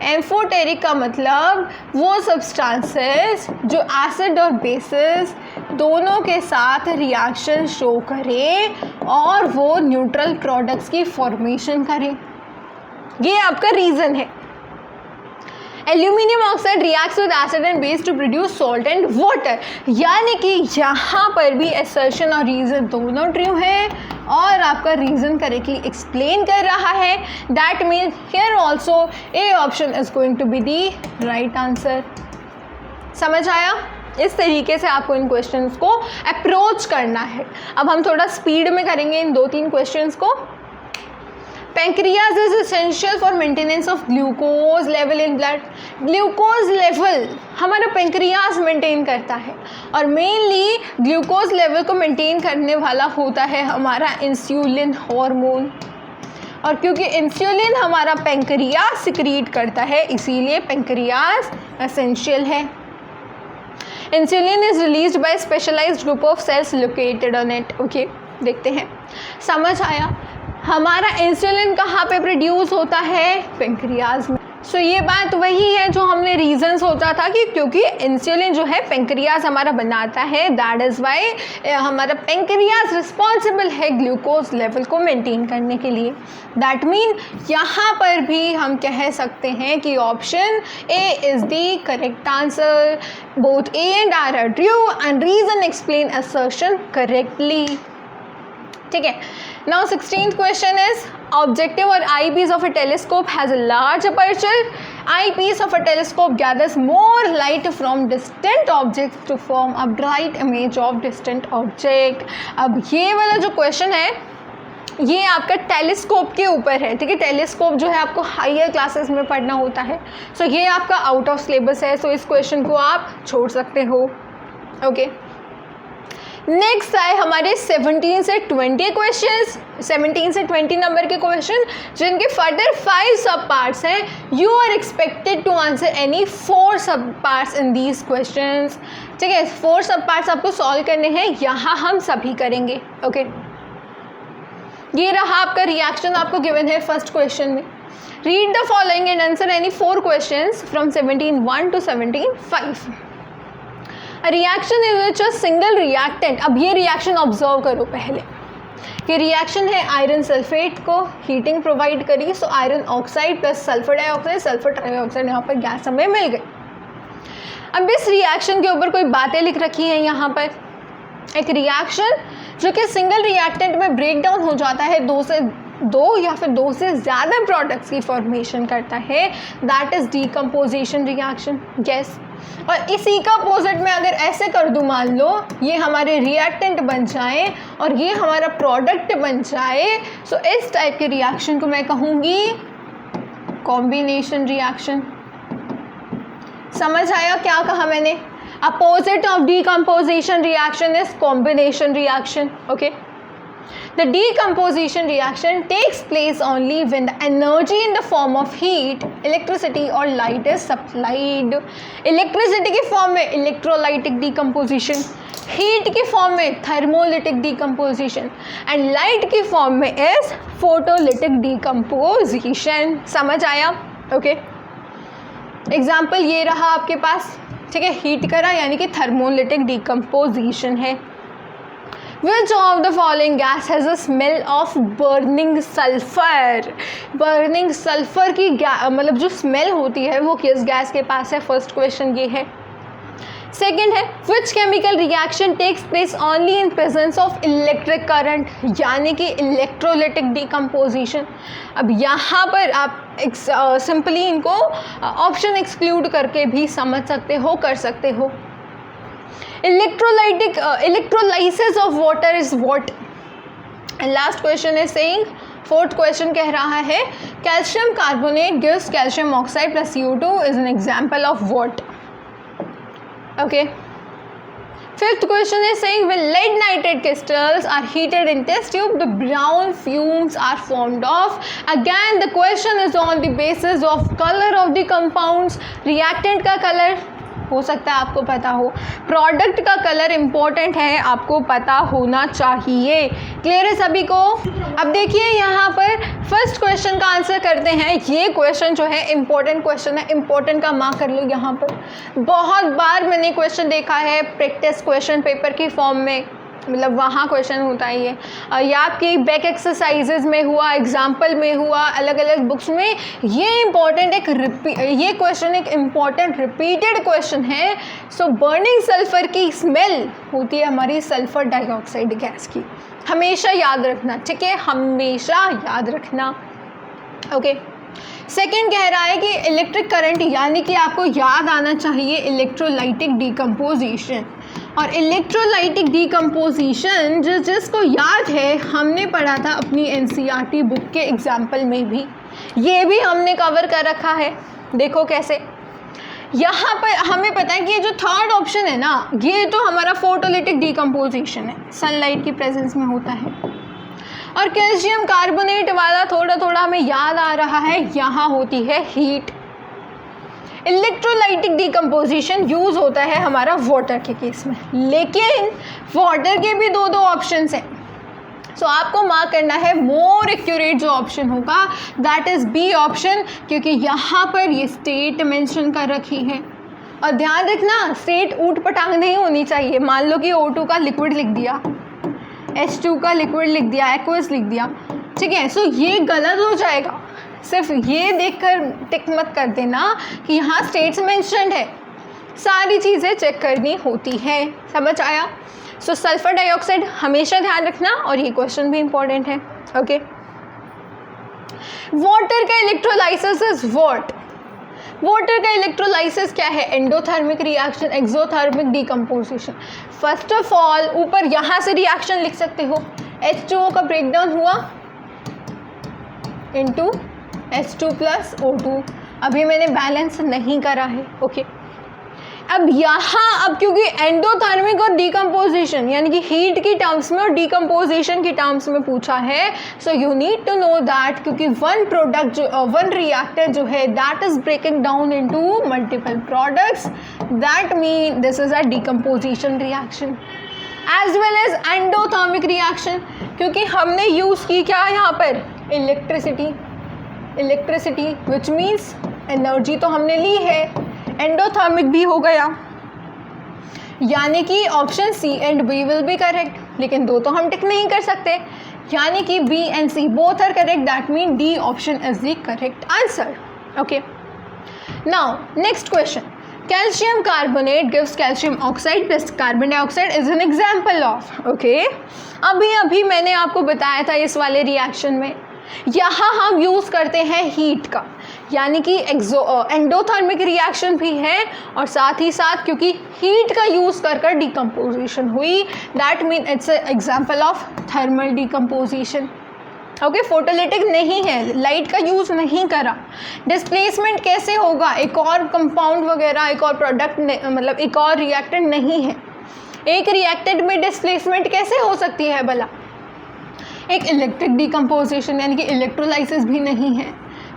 Speaker 1: एम्फोटेरिक का मतलब वो सब्सटेंसेस जो एसिड और बेसिस दोनों के साथ रिएक्शन शो करें और वो न्यूट्रल प्रोडक्ट्स की फॉर्मेशन करें, ये आपका रीज़न है। Aluminium oxide reacts with acid and base to produce salt and water, यानी कि यहाँ पर भी असर्शन और रीज़न दोनों ट्रू है और आपका रीज़न करेक्टली एक्सप्लेन कर रहा है। That means here also A option is going to be the right answer. समझ आया? इस तरीके से आपको इन क्वेश्चंस को अप्रोच करना है। अब हम थोड़ा स्पीड में करेंगे इन 2-3 क्वेश्चंस को। Pancreas is essential for maintenance of glucose level in blood, glucose level हमारा पैंक्रियाज मेंटेन करता है और मेनली ग्लूकोज लेवल को मेंटेन करने वाला होता है हमारा इंसुलिन हार्मोन, और क्योंकि इंसुलिन हमारा पैंक्रियाज सिक्रीट करता है इसीलिए पैंक्रियाज एसेंशियल है। Insulin is released by specialised group of cells located on it, okay, देखते हैं। समझ आया? हमारा इंसुलिन कहाँ पे प्रोड्यूस होता है, पैंक्रियाज में। सो ये बात वही है जो हमने रीज़न सोचा था कि क्योंकि इंसुलिन जो है पैंक्रियाज हमारा बनाता है, दैट इज़ वाई हमारा पैंक्रियाज रिस्पॉन्सिबल है ग्लूकोज लेवल को मेंटेन करने के लिए। दैट मीन यहाँ पर भी हम कह सकते हैं कि option A is the correct answer. Both A and R true and reason explain assertion correctly, ठीक है। Now 16th question is objective और eye piece of a telescope has a large aperture, eye piece of a telescope gathers more light from distant object to form a bright image of distant object. अब ये वाला जो क्वेश्चन है ये आपका टेलीस्कोप के ऊपर है, ठीक है। टेलीस्कोप जो है आपको हायर क्लासेस में पढ़ना होता है, सो ये आपका आउट ऑफ सिलेबस है, सो इस क्वेश्चन को आप छोड़ सकते हो, ओके। नेक्स्ट आए हमारे 17 से 20 क्वेश्चंस, 17 से 20 नंबर के क्वेश्चन जिनके फर्दर 5 सब पार्ट्स हैं। You are expected to answer any 4 sub parts in these questions, ठीक है। 4 सब पार्ट्स आपको सॉल्व करने हैं, यहाँ हम सभी करेंगे, ओके। ये रहा आपका रिएक्शन, आपको गिवन है फर्स्ट क्वेश्चन में। Read the following and answer any 4 questions from 17(1) to 17(5). Reaction is which a single reactant. अब ये रिएक्शन ऑब्जर्व करो पहले कि रिएक्शन है आयरन सल्फेट को हीटिंग प्रोवाइड करी, so iron oxide plus sulphur dioxide, sulphur dioxide यहाँ पर गैस हमें मिल गई। अब इस रिएक्शन के ऊपर कोई बातें लिख रखी हैं यहाँ पर। एक रिएक्शन जो कि सिंगल रिएक्टेंट में ब्रेक डाउन हो जाता है 2 से दो या फिर दो से ज़्यादा प्रोडक्ट्स की फॉर्मेशन करता है, that is decomposition reaction. Yes, और इसी का अपोजिट में अगर ऐसे कर दूँ, मान लो ये हमारे रिएक्टेंट बन जाए और ये हमारा प्रोडक्ट बन जाए, सो इस टाइप के रिएक्शन को मैं कहूँगी कॉम्बिनेशन रिएक्शन। समझ आया क्या कहा मैंने? Opposite of decomposition reaction is combination reaction. Okay, the decomposition reaction takes place only when the energy in the form of heat, electricity or light is supplied. electricity की फॉर्म में electrolytic decomposition, heat की फॉर्म में thermolytic decomposition and light की फॉर्म में is photolytic decomposition। समझ आया? ओके, एग्जाम्पल ये रहा आपके पास, ठीक है, हीट करा यानी कि थर्मोलिटिक डिकम्पोजिशन है। Which of the following gas has a smell of burning sulfur? burning sulfur की मतलब जो स्मेल होती है वो किस गैस के पास है? फर्स्ट क्वेश्चन ये है। सेकेंड है which chemical reaction takes place only in presence of electric current, यानी कि इलेक्ट्रोलिटिक डिकम्पोजिशन। अब यहाँ पर आप सिंपली इनको ऑप्शन एक्सक्लूड करके भी समझ सकते हो, कर सकते हो। electrolytic electrolysis of water is what? and last question is saying, fourth question कह रहा है calcium carbonate gives calcium oxide plus CO2 is an example of what? okay, fifth question is saying when lead nitrate crystals are heated in test tube the brown fumes are formed of. again the question is on the basis of color of the compounds। reactant का कलर हो सकता है आपको पता हो, प्रोडक्ट का कलर इम्पोर्टेंट है, आपको पता होना चाहिए। क्लियर है सभी को? अब देखिए यहाँ पर फर्स्ट क्वेश्चन का आंसर करते हैं। ये क्वेश्चन जो है इम्पोर्टेंट क्वेश्चन है, इम्पोर्टेंट का मार्क कर लो यहाँ पर। बहुत बार मैंने क्वेश्चन देखा है प्रैक्टिस क्वेश्चन पेपर की फॉर्म में, मतलब वहाँ क्वेश्चन होता है ये, या आपकी बैक एक्सरसाइजेज में हुआ, एग्जाम्पल में हुआ, अलग अलग बुक्स में। ये इम्पॉर्टेंट ये क्वेश्चन एक इम्पॉर्टेंट रिपीटेड क्वेश्चन है। सो बर्निंग सल्फर की स्मेल होती है हमारी सल्फर डाइऑक्साइड गैस की, हमेशा याद रखना, ठीक है, हमेशा याद रखना। ओके, सेकेंड कह रहा है कि इलेक्ट्रिक करंट, यानी कि आपको याद आना चाहिए इलेक्ट्रोलाइटिक डिकम्पोजिशन। और इलेक्ट्रोलाइटिक डिकम्पोजिशन जिसको याद है, हमने पढ़ा था अपनी एनसीईआरटी बुक के एग्जाम्पल में भी, ये भी हमने कवर कर रखा है। देखो कैसे, यहाँ पर हमें पता है कि ये जो थर्ड ऑप्शन है ना, ये तो हमारा फोटोलिटिक डिकम्पोजिशन है, सनलाइट की प्रेजेंस में होता है। और कैल्शियम कार्बोनेट वाला थोड़ा थोड़ा हमें याद आ रहा है, यहाँ होती है हीट। इलेक्ट्रोलाइटिक डिकम्पोजिशन यूज़ होता है हमारा वाटर के केस में, लेकिन वाटर के भी दो ऑप्शंस हैं। सो आपको मार्क करना है मोर एक्यूरेट जो ऑप्शन होगा दैट इज़ बी ऑप्शन, क्योंकि यहाँ पर ये स्टेट मेंशन कर रखी है। और ध्यान रखना, स्टेट ऊट पटांग नहीं होनी चाहिए। मान लो कि O2 का लिक्विड लिख दिया, H2 का लिक्विड लिख दिया, एक्वस लिख दिया, ठीक है, सो ये गलत हो जाएगा। सिर्फ ये देखकर टिक मत कर देना कि यहाँ स्टेट्स मेंशन्ड है, सारी चीज़ें चेक करनी होती है। समझ आया? सो सल्फर डाइऑक्साइड हमेशा ध्यान रखना, और ये क्वेश्चन भी इंपॉर्टेंट है। ओके, वाटर का इलेक्ट्रोलाइसिस इज व्हाट? वाटर का इलेक्ट्रोलाइसिस क्या है? Endothermic reaction, exothermic decomposition. First of all ऊपर यहाँ से रिएक्शन लिख सकते हो, H2O का ब्रेकडाउन हुआ इनटू H2 प्लस O2। अभी मैंने बैलेंस नहीं करा है। ओके, अब यहाँ अब क्योंकि एंडोथर्मिक और डिकम्पोजिशन यानी कि हीट की टर्म्स में और डिकम्पोजिशन की टर्म्स में पूछा है, so you need to know that, क्योंकि वन प्रोडक्ट जो वन रिएक्टर जो है that is breaking down into multiple products, that mean this is a decomposition reaction as well as endothermic reaction, क्योंकि हमने यूज़ की क्या यहाँ पर? इलेक्ट्रिसिटी विच मीन्स एनर्जी तो हमने ली है, एंडोथर्मिक भी हो गया, यानी कि option C and B will be correct. लेकिन दो तो हम टिक नहीं कर सकते, यानी कि B and C both are correct, that mean D option is the correct answer. Okay, now next question, calcium carbonate gives calcium oxide plus carbon dioxide is an example of. Okay, अभी मैंने आपको बताया था इस वाले रिएक्शन में यहाँ हम यूज़ करते हैं हीट का, यानी कि एंडोथर्मिक रिएक्शन भी है और साथ ही साथ क्योंकि हीट का यूज़ कर कर डिकम्पोजिशन हुई, that mean it's example of thermal decomposition. Okay, photolytic नहीं है, लाइट का यूज़ नहीं करा। डिस्प्लेसमेंट कैसे होगा, एक और कंपाउंड वगैरह, एक और प्रोडक्ट मतलब एक और रिएक्टेंट नहीं है। एक रिएक्टेंट में डिस्प्लेसमेंट कैसे हो सकती है भला? एक इलेक्ट्रिक डिकम्पोजिशन यानी कि इलेक्ट्रोलाइसिस भी नहीं है।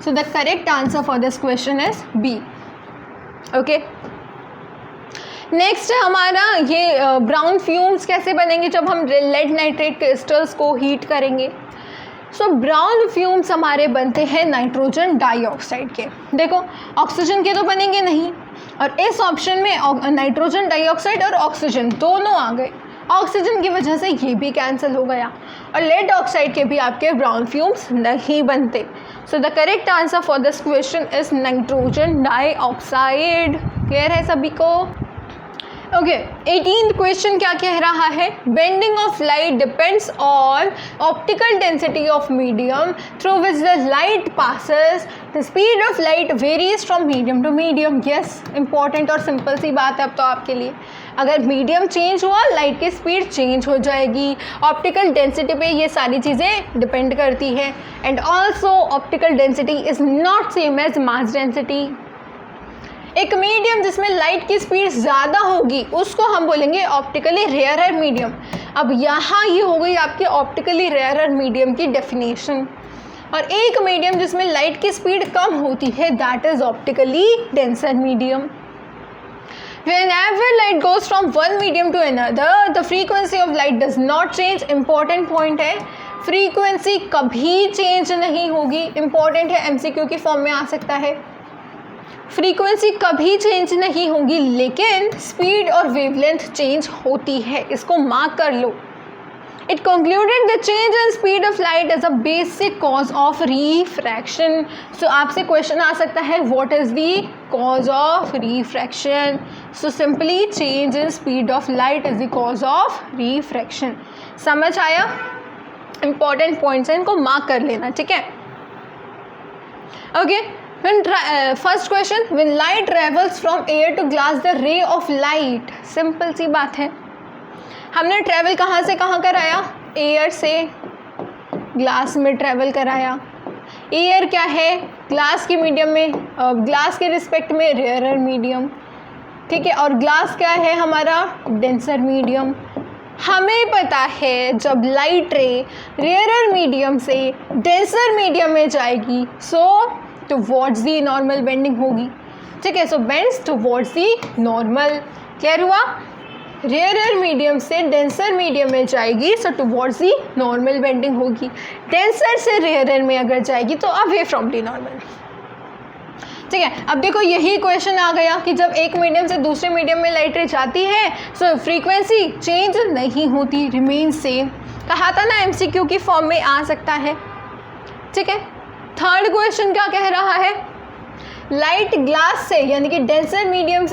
Speaker 1: So the correct answer for this question is B. Okay, next है हमारा ये ब्राउन फ्यूम्स कैसे बनेंगे जब हम लेड नाइट्रेट क्रिस्टल्स को हीट करेंगे। सो ब्राउन फ्यूम्स हमारे बनते हैं नाइट्रोजन डाइऑक्साइड के। देखो, ऑक्सीजन के तो बनेंगे नहीं, और इस ऑप्शन में नाइट्रोजन डाइऑक्साइड और ऑक्सीजन दोनों आ गए। ऑक्सीजन की वजह से ये भी कैंसिल हो गया, और लेड ऑक्साइड के भी आपके ब्राउन फ्यूम्स नहीं बनते। सो the correct answer for this question is nitrogen dioxide. Clear है सभी को? ओके, 18th क्वेश्चन क्या कह रहा है? Bending of light depends on optical density of medium through which the light passes. The speed of light varies from medium to medium. Yes, important और सिंपल सी बात है अब तो आपके लिए। अगर मीडियम चेंज हुआ, लाइट की स्पीड चेंज हो जाएगी। ऑप्टिकल डेंसिटी पे ये सारी चीज़ें डिपेंड करती है। And also optical density is not same as mass density. एक मीडियम जिसमें लाइट की स्पीड ज़्यादा होगी उसको हम बोलेंगे ऑप्टिकली रेयरर मीडियम। अब यहाँ ये हो गई आपकी ऑप्टिकली रेयरर मीडियम की डेफिनेशन। और एक मीडियम जिसमें लाइट की स्पीड कम होती है, that is optically denser medium. Whenever light goes from one medium to another, the frequency of light does not change. Important point है, फ्रीक्वेंसी कभी चेंज नहीं होगी। इंपॉर्टेंट है, MCQ की फॉर्म में आ सकता है। फ्रीक्वेंसी कभी चेंज नहीं होगी, लेकिन स्पीड और वेवलेंथ चेंज होती है, इसको मार्क कर लो। It concluded the change in speed of light is a basic cause of refraction. So आपसे क्वेश्चन आ सकता है, what is the cause of refraction? So simply change in speed of light is the cause of refraction. समझ आया? Important points हैं, इनको मार्क कर लेना, ठीक है? Okay. First question, when light travels from air to glass, the ray of light, simple सी बात है, हमने ट्रैवल कहाँ से कहाँ कराया? एयर से ग्लास में ट्रैवल कराया। एयर क्या है? ग्लास की मीडियम में, ग्लास के रिस्पेक्ट में रेयरर मीडियम, ठीक है। और ग्लास क्या है हमारा? Denser medium. हमें पता है जब लाइट रे रेयरर मीडियम से डेंसर मीडियम में जाएगी, so towards the normal bending होगी, ठीक है। So bends towards the normal. Clear हुआ? रेयरर मीडियम से डेंसर मीडियम में जाएगी, so towards the normal bending होगी। डेंसर से रेयरर में अगर जाएगी तो अवे फ्रॉम दी नॉर्मल, ठीक है। अब देखो, यही क्वेश्चन आ गया कि जब एक मीडियम से दूसरे मीडियम में लाइट रे जाती है, सो फ्रीक्वेंसी चेंज नहीं होती, रिमेन सेम। कहा था ना, MCQ की फॉर्म में आ सकता है, ठीक है। थर्ड क्वेश्चन क्या कह रहा है? लाइट ग्लास से यानी कि डेंसर मीडियम,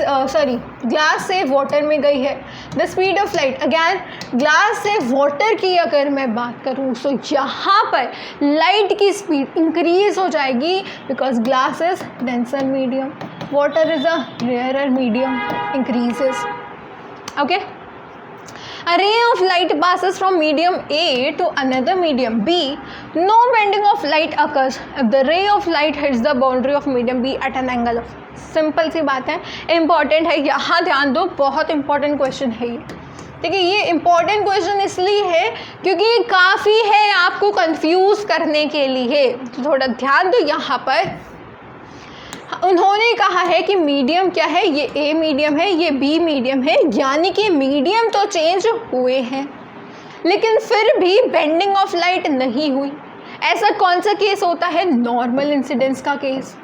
Speaker 1: ग्लास से वाटर में गई है। The speed of light, again glass से वाटर की अगर मैं बात करूँ, सो यहाँ पर लाइट की स्पीड इंक्रीज हो जाएगी, because glass is denser medium, water is a rarer medium, increases. Okay, a ray of light passes from medium A to another medium B. No bending of light occurs if the ray of light hits the boundary of medium B at an angle of. Simple सी बात है, इम्पॉर्टेंट है, यहाँ ध्यान दो, बहुत इंपॉर्टेंट क्वेश्चन है ये। देखिए, ये इम्पॉर्टेंट क्वेश्चन इसलिए है क्योंकि काफ़ी है आपको कंफ्यूज करने के लिए, तो थोड़ा ध्यान दो यहाँ पर। उन्होंने कहा है कि मीडियम क्या है, ये ए मीडियम है, ये बी मीडियम है, यानी कि मीडियम तो चेंज हुए हैं, लेकिन फिर भी बेंडिंग ऑफ लाइट नहीं हुई। ऐसा कौन सा केस होता है? नॉर्मल इंसिडेंस का केस।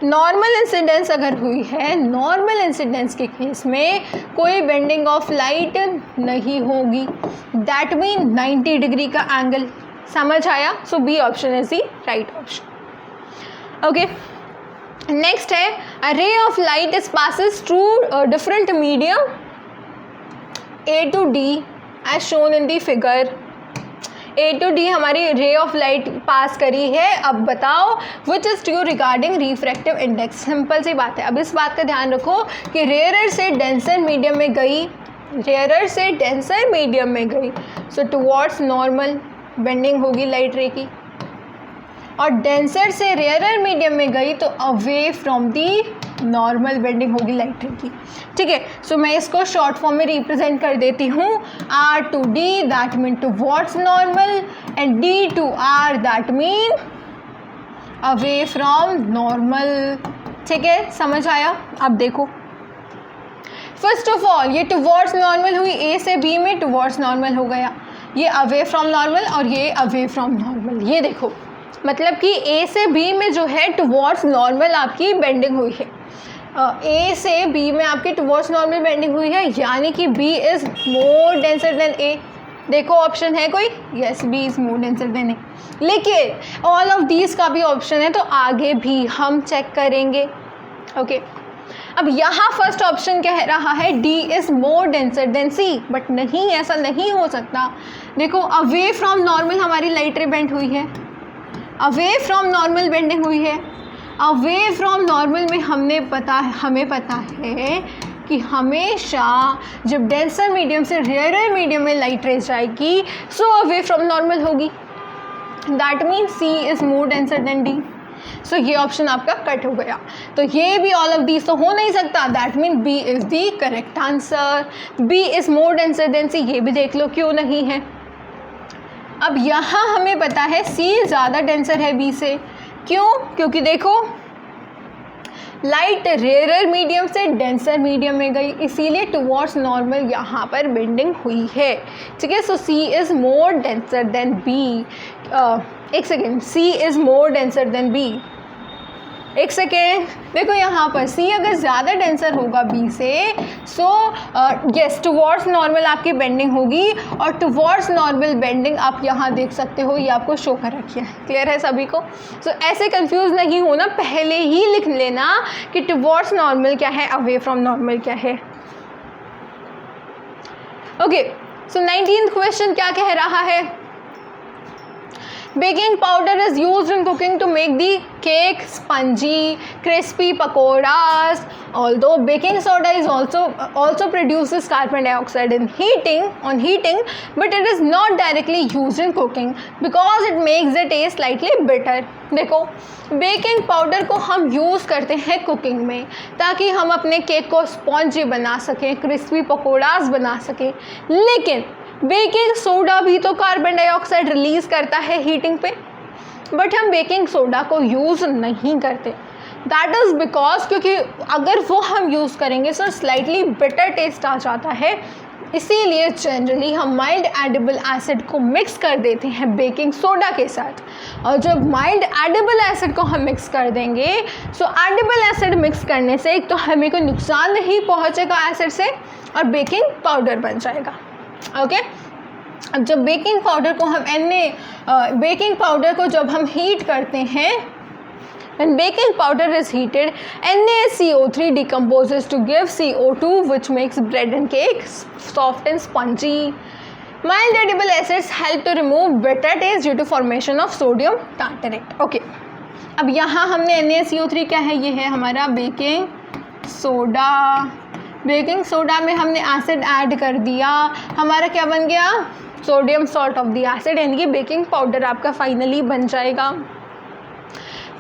Speaker 1: नॉर्मल इंसिडेंस अगर हुई है, नॉर्मल इंसिडेंस के केस में कोई बेंडिंग ऑफ लाइट नहीं होगी, दैट मीन 90 डिग्री का एंगल। समझ आया? So B option is the right option. Okay, next है, a ray of light is passes through different medium A to D as shown in the figure. A to D हमारी रे ऑफ लाइट पास करी है। अब बताओ which is true regarding refractive index. Simple सी बात है। अब इस बात का ध्यान रखो कि रेयरर से डेंसर मीडियम में गई, रेयरर से डेंसर मीडियम में गई, सो टुवर्ड्स नॉर्मल बेंडिंग होगी लाइट रे की, और डेंसर से रेयरर मीडियम में गई तो away from the normal bending होगी लाइट रे की। ठीक है, सो मैं इसको शॉर्ट फॉर्म में रिप्रेजेंट कर देती हूँ R to D that mean towards normal and D to R that mean away from normal. ठीक है, समझ आया। अब देखो फर्स्ट ऑफ ऑल ये टुवर्ड्स नॉर्मल हुई, ए से बी में टुवर्ड्स नॉर्मल हो गया, ये अवे फ्रॉम नॉर्मल और ये अवे फ्रॉम नॉर्मल। ये देखो मतलब कि ए से बी में जो है टुवर्ड्स नॉर्मल आपकी बेंडिंग हुई है, ए से बी में आपकी टुवर्ड्स नॉर्मल बेंडिंग हुई है, यानी कि B is more denser than A. देखो ऑप्शन है कोई, yes B is more denser than A, लेकिन ऑल ऑफ दीज का भी ऑप्शन है तो आगे भी हम चेक करेंगे। ओके, अब यहाँ फर्स्ट ऑप्शन कह रहा है D is more denser than C, but नहीं, ऐसा नहीं हो सकता। देखो अवे फ्रॉम नॉर्मल हमारी लाइट रे बेंड हुई है, अवे फ्रॉम नॉर्मल बेंडिंग हुई है। अवे फ्रॉम नॉर्मल में हमें पता है कि हमेशा जब डेंसर मीडियम से रेयरर मीडियम में लाइट रे जाएगी सो अवे फ्रॉम नॉर्मल होगी, that mean C is more denser than D. So ये ऑप्शन आपका कट हो गया। तो ये भी ऑल ऑफ दीज तो हो नहीं सकता, that mean B is the correct answer. B is more denser than C, ये भी देख लो क्यों नहीं है। अब यहाँ हमें पता है सी ज़्यादा डेंसर है बी से, क्यों? क्योंकि देखो लाइट रेयरर मीडियम से डेंसर मीडियम में गई, इसीलिए टुवर्ड्स नॉर्मल यहाँ पर बेंडिंग हुई है। ठीक है, so C is more denser than B. एक second, C is more denser than B. एक सेकेंड, देखो यहाँ पर सी अगर ज़्यादा डेंसर होगा बी से सो यस टुवर्ड्स नॉर्मल आपकी बेंडिंग होगी, और टुवर्ड्स नॉर्मल बेंडिंग आप यहाँ देख सकते हो, ये आपको शो कर रखी है। क्लियर है सभी को? सो ऐसे कंफ्यूज नहीं होना, पहले ही लिख लेना कि टुवर्ड्स नॉर्मल क्या है, अवे फ्रॉम नॉर्मल क्या है। ओके, सो 19th क्वेश्चन क्या कह रहा है? Baking powder is used in cooking to make the cake spongy, crispy pakoras. Although baking soda is also produces carbon dioxide in heating, but it is not directly used in cooking because it makes the taste slightly bitter. देखो बेकिंग पाउडर को हम यूज़ करते हैं कुकिंग में ताकि हम अपने केक को स्पॉन्जी बना सकें, क्रिस्पी पकोड़ास बना सकें, लेकिन बेकिंग सोडा भी तो कार्बन डाइऑक्साइड रिलीज़ करता है हीटिंग पे, बट हम बेकिंग सोडा को यूज़ नहीं करते। दैट इज़ बिकॉज क्योंकि अगर वो हम यूज़ करेंगे सो स्लाइटली बिटर टेस्ट आ जाता है, इसीलिए जनरली हम माइल्ड एडिबल एसिड को मिक्स कर देते हैं बेकिंग सोडा के साथ। और जब माइल्ड एडिबल एसिड को हम मिक्स कर देंगे सो एडिबल एसिड मिक्स करने से एक तो हमें कोई नुकसान नहीं पहुंचेगा एसिड से, और बेकिंग पाउडर बन जाएगा। ओके, अब जब बेकिंग पाउडर को हम बेकिंग पाउडर को जब हम हीट करते हैं, when baking powder is heated, NaCO3 decomposes to give CO2, which makes bread and cake soft and spongy. Mild edible acids help to remove bitter taste due to formation of sodium tartarate. Okay, अब यहाँ हमने NaCO3 क्या है, ये है हमारा बेकिंग सोडा। बेकिंग सोडा में हमने एसिड ऐड कर दिया, हमारा क्या बन गया, sodium salt of the acid, यानी कि बेकिंग पाउडर आपका फाइनली बन जाएगा।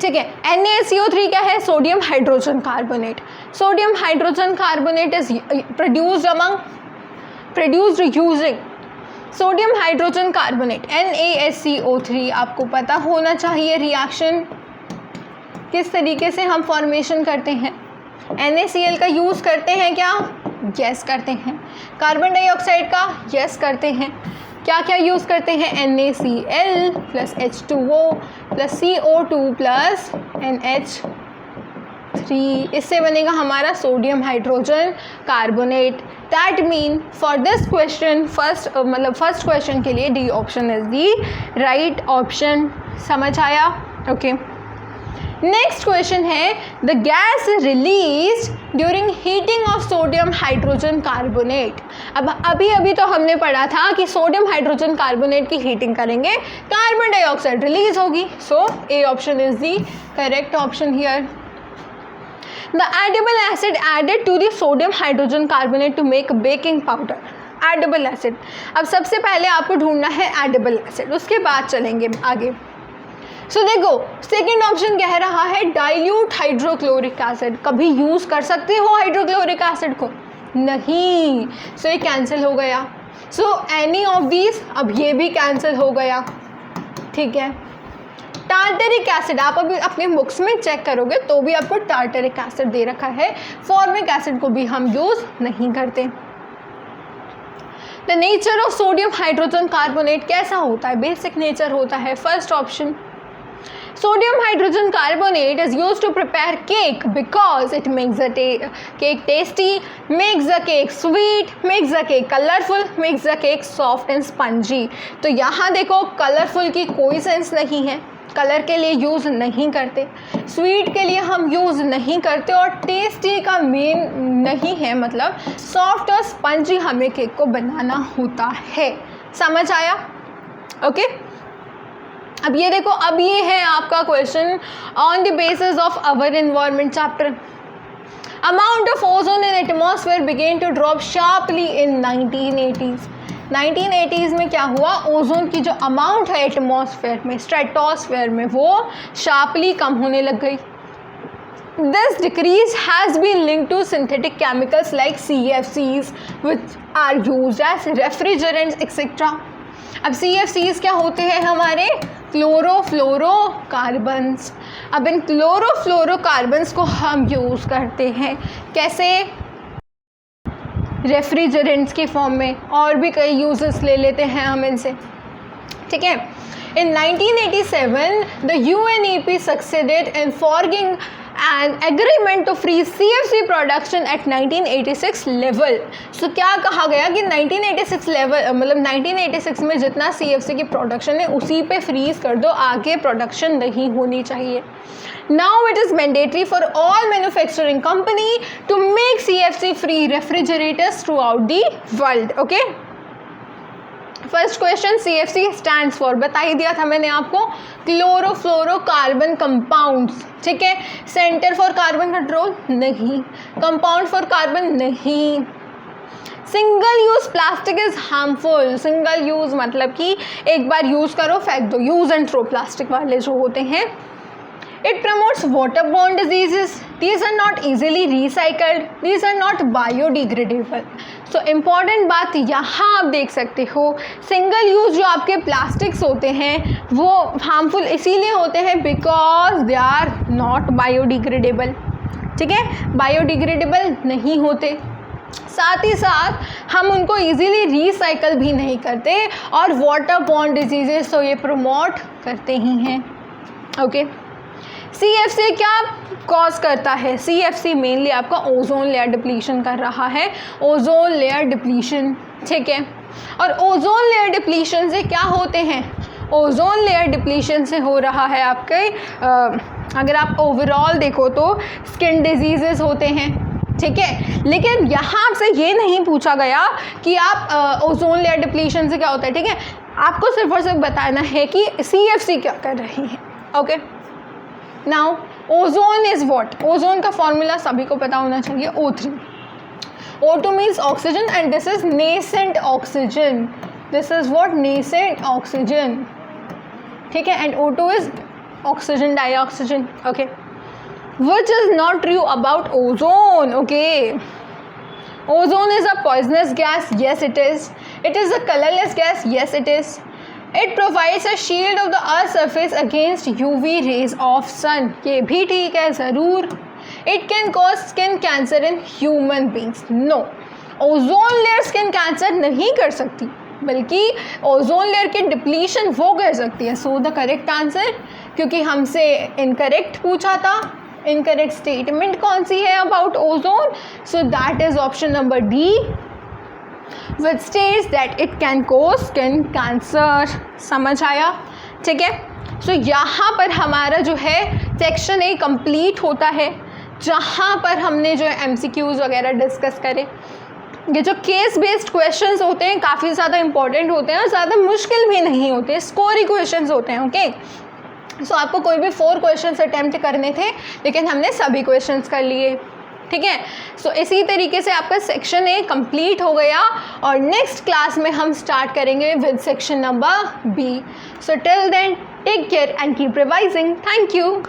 Speaker 1: ठीक है, NaCO3 क्या है, sodium hydrogen carbonate. Sodium hydrogen carbonate is produced using sodium hydrogen carbonate NaSCO3। आपको पता होना चाहिए रिएक्शन किस तरीके से हम फॉर्मेशन करते हैं। NaCl का यूज़ करते हैं क्या, यस करते हैं। कार्बन डाइऑक्साइड का यस करते हैं। क्या क्या यूज़ करते हैं, NaCl plus H2O plus CO2 plus NH3, इससे बनेगा हमारा sodium hydrogen carbonate. That mean for this question first question के लिए D option is the right option. समझ आया? ओके, नेक्स्ट क्वेश्चन है the gas release during heating of sodium hydrogen carbonate. अब अभी तो हमने पढ़ा था कि सोडियम हाइड्रोजन कार्बोनेट की हीटिंग करेंगे कार्बन डाइऑक्साइड रिलीज होगी, so A option is the correct option here. The edible acid added to the sodium hydrogen carbonate to make baking powder. Edible acid. अब सबसे पहले आपको ढूंढना है edible acid, उसके बाद चलेंगे आगे। सो देखो सेकेंड ऑप्शन कह रहा है डाइल्यूट हाइड्रोक्लोरिक एसिड। कभी यूज़ कर सकते हो हाइड्रोक्लोरिक एसिड को? नहीं, सो ये कैंसिल हो गया। सो एनी ऑफ दीज, अब ये भी कैंसिल हो गया, ठीक है। टार्टरिक एसिड आप अभी अपने बुक्स में चेक करोगे तो भी आपको टार्टरिक एसिड दे रखा है, फॉर्मिक एसिड को भी हम यूज़ नहीं करते। The nature of sodium hydrogen carbonate कैसा होता है? बेसिक नेचर होता है। First option, sodium hydrogen carbonate is used to prepare cake because it makes the cake tasty, makes the cake sweet, makes the cake colorful, makes the cake soft and spongy। तो यहाँ देखो कलरफुल की कोई सेंस नहीं है, कलर के लिए यूज़ नहीं करते, स्वीट के लिए हम यूज़ नहीं करते, और टेस्टी का मेन नहीं है, मतलब सॉफ्ट और स्पंजी हमें केक को बनाना होता है। समझ आया? ओके अब ये देखो, अब ये है आपका question on the basis of our environment chapter. Amount of ozone in atmosphere began to drop sharply in 1980s। 1980s में क्या हुआ? ओजोन की जो अमाउंट है एटमॉस्फेयर में, स्ट्रेटोस्फेयर में, वो शार्पली कम होने लग गई। This decrease has been linked to synthetic chemicals like CFCs which are used as refrigerants etc. अब CFCs क्या होते हैं? हमारे क्लोरोफ्लोरोकार्बन्स। अब इन क्लोरोफ्लोरोकार्बन्स को हम यूज़ करते हैं कैसे? रेफ्रिजरेंट्स की फॉर्म में, और भी कई यूजेस ले लेते हैं हम इनसे, ठीक है। In 1987, the UNEP succeeded in forging an agreement to freeze CFC production at 1986 level। So क्या कहा गया कि 1986 लेवल, मतलब 1986 में जितना CFC की प्रोडक्शन है उसी पे फ्रीज कर दो, आगे प्रोडक्शन नहीं होनी चाहिए। Now it is mandatory for all manufacturing company to make CFC free refrigerators throughout the world। Okay? First question CFC stands for, बता ही दिया था मैंने आपको, क्लोरोफ्लोरोकार्बन कंपाउंड्स, ठीक है। सेंटर फॉर कार्बन कंट्रोल नहीं, कंपाउंड फॉर कार्बन नहीं। Single use plastic is harmful. Single use मतलब कि एक बार यूज़ करो फेंक दो, यूज़ एंड थ्रो प्लास्टिक वाले जो होते हैं। It promotes waterborne diseases. These are not easily recycled. These are not biodegradable. So important बात यहाँ आप देख सकते हो, सिंगल यूज़ जो आपके प्लास्टिक्स होते हैं वो हार्मफुल इसीलिए होते हैं because they are not biodegradable, ठीक है। बायोडिग्रेडेबल नहीं होते, साथ ही साथ हम उनको इजीली रिसाइकल भी नहीं करते, और वाटरबॉर्न डिजीजेस तो ये प्रमोट करते ही हैं। ओके CFC क्या कॉज करता है? CFC मेनली आपका ओजोन लेयर डिप्लीशन कर रहा है, ओजोन लेयर डिप्लीशन, ठीक है। और ओजोन लेयर डिप्लीशन से क्या होते हैं? ओजोन लेयर डिप्लीशन से हो रहा है आपके अगर आप ओवरऑल देखो तो स्किन डिजीजेस होते हैं, ठीक है। लेकिन यहाँ आपसे ये नहीं पूछा गया कि आप ओजोन लेयर डिप्लीशन से क्या होता है, ठीक है। आपको सिर्फ और सिर्फ बताना है कि CFC क्या कर रही है। Okay now ozone is what? Ozone का फॉर्मूला सभी को पता होना चाहिए, O3। O2 means oxygen and this is nascent oxygen. This is what? Nascent oxygen, ठीक है। And O2 is oxygen dioxygen. Okay which is not true about ozone? Okay, ozone is a poisonous gas. Yes it is. It is a colorless gas. Yes it is. It provides a shield of the earth's surface against UV rays of sun. ये भी ठीक है ज़रूर। It can cause skin cancer in human beings. No, ozone layer skin cancer नहीं कर सकती, बल्कि ओजोन लेयर की डिप्लीशन वो कर सकती है। सो द करेक्ट आंसर, क्योंकि हमसे इनकरेक्ट पूछा था, इनकरेक्ट स्टेटमेंट कौन सी है about ozone? So that is option number D, which states that it can cause skin cancer. समझ आया? ठीक है। सो यहाँ पर हमारा जो है सेक्शन ए कंप्लीट होता है, जहाँ पर हमने जो है MCQs वगैरह डिस्कस करें। ये जो केस बेस्ड क्वेश्चंस होते हैं काफ़ी ज़्यादा इंपॉर्टेंट होते हैं और ज़्यादा मुश्किल भी नहीं होते, स्कोरी क्वेश्चंस होते हैं। ओके, सो आपको कोई भी 4 क्वेश्चंस अटैम्प्ट करने थे, लेकिन हमने सभी क्वेश्चंस कर लिए। ठीक है, सो इसी तरीके से आपका सेक्शन ए कंप्लीट हो गया और नेक्स्ट क्लास में हम स्टार्ट करेंगे with section number B. So till then take care and keep revising. Thank you.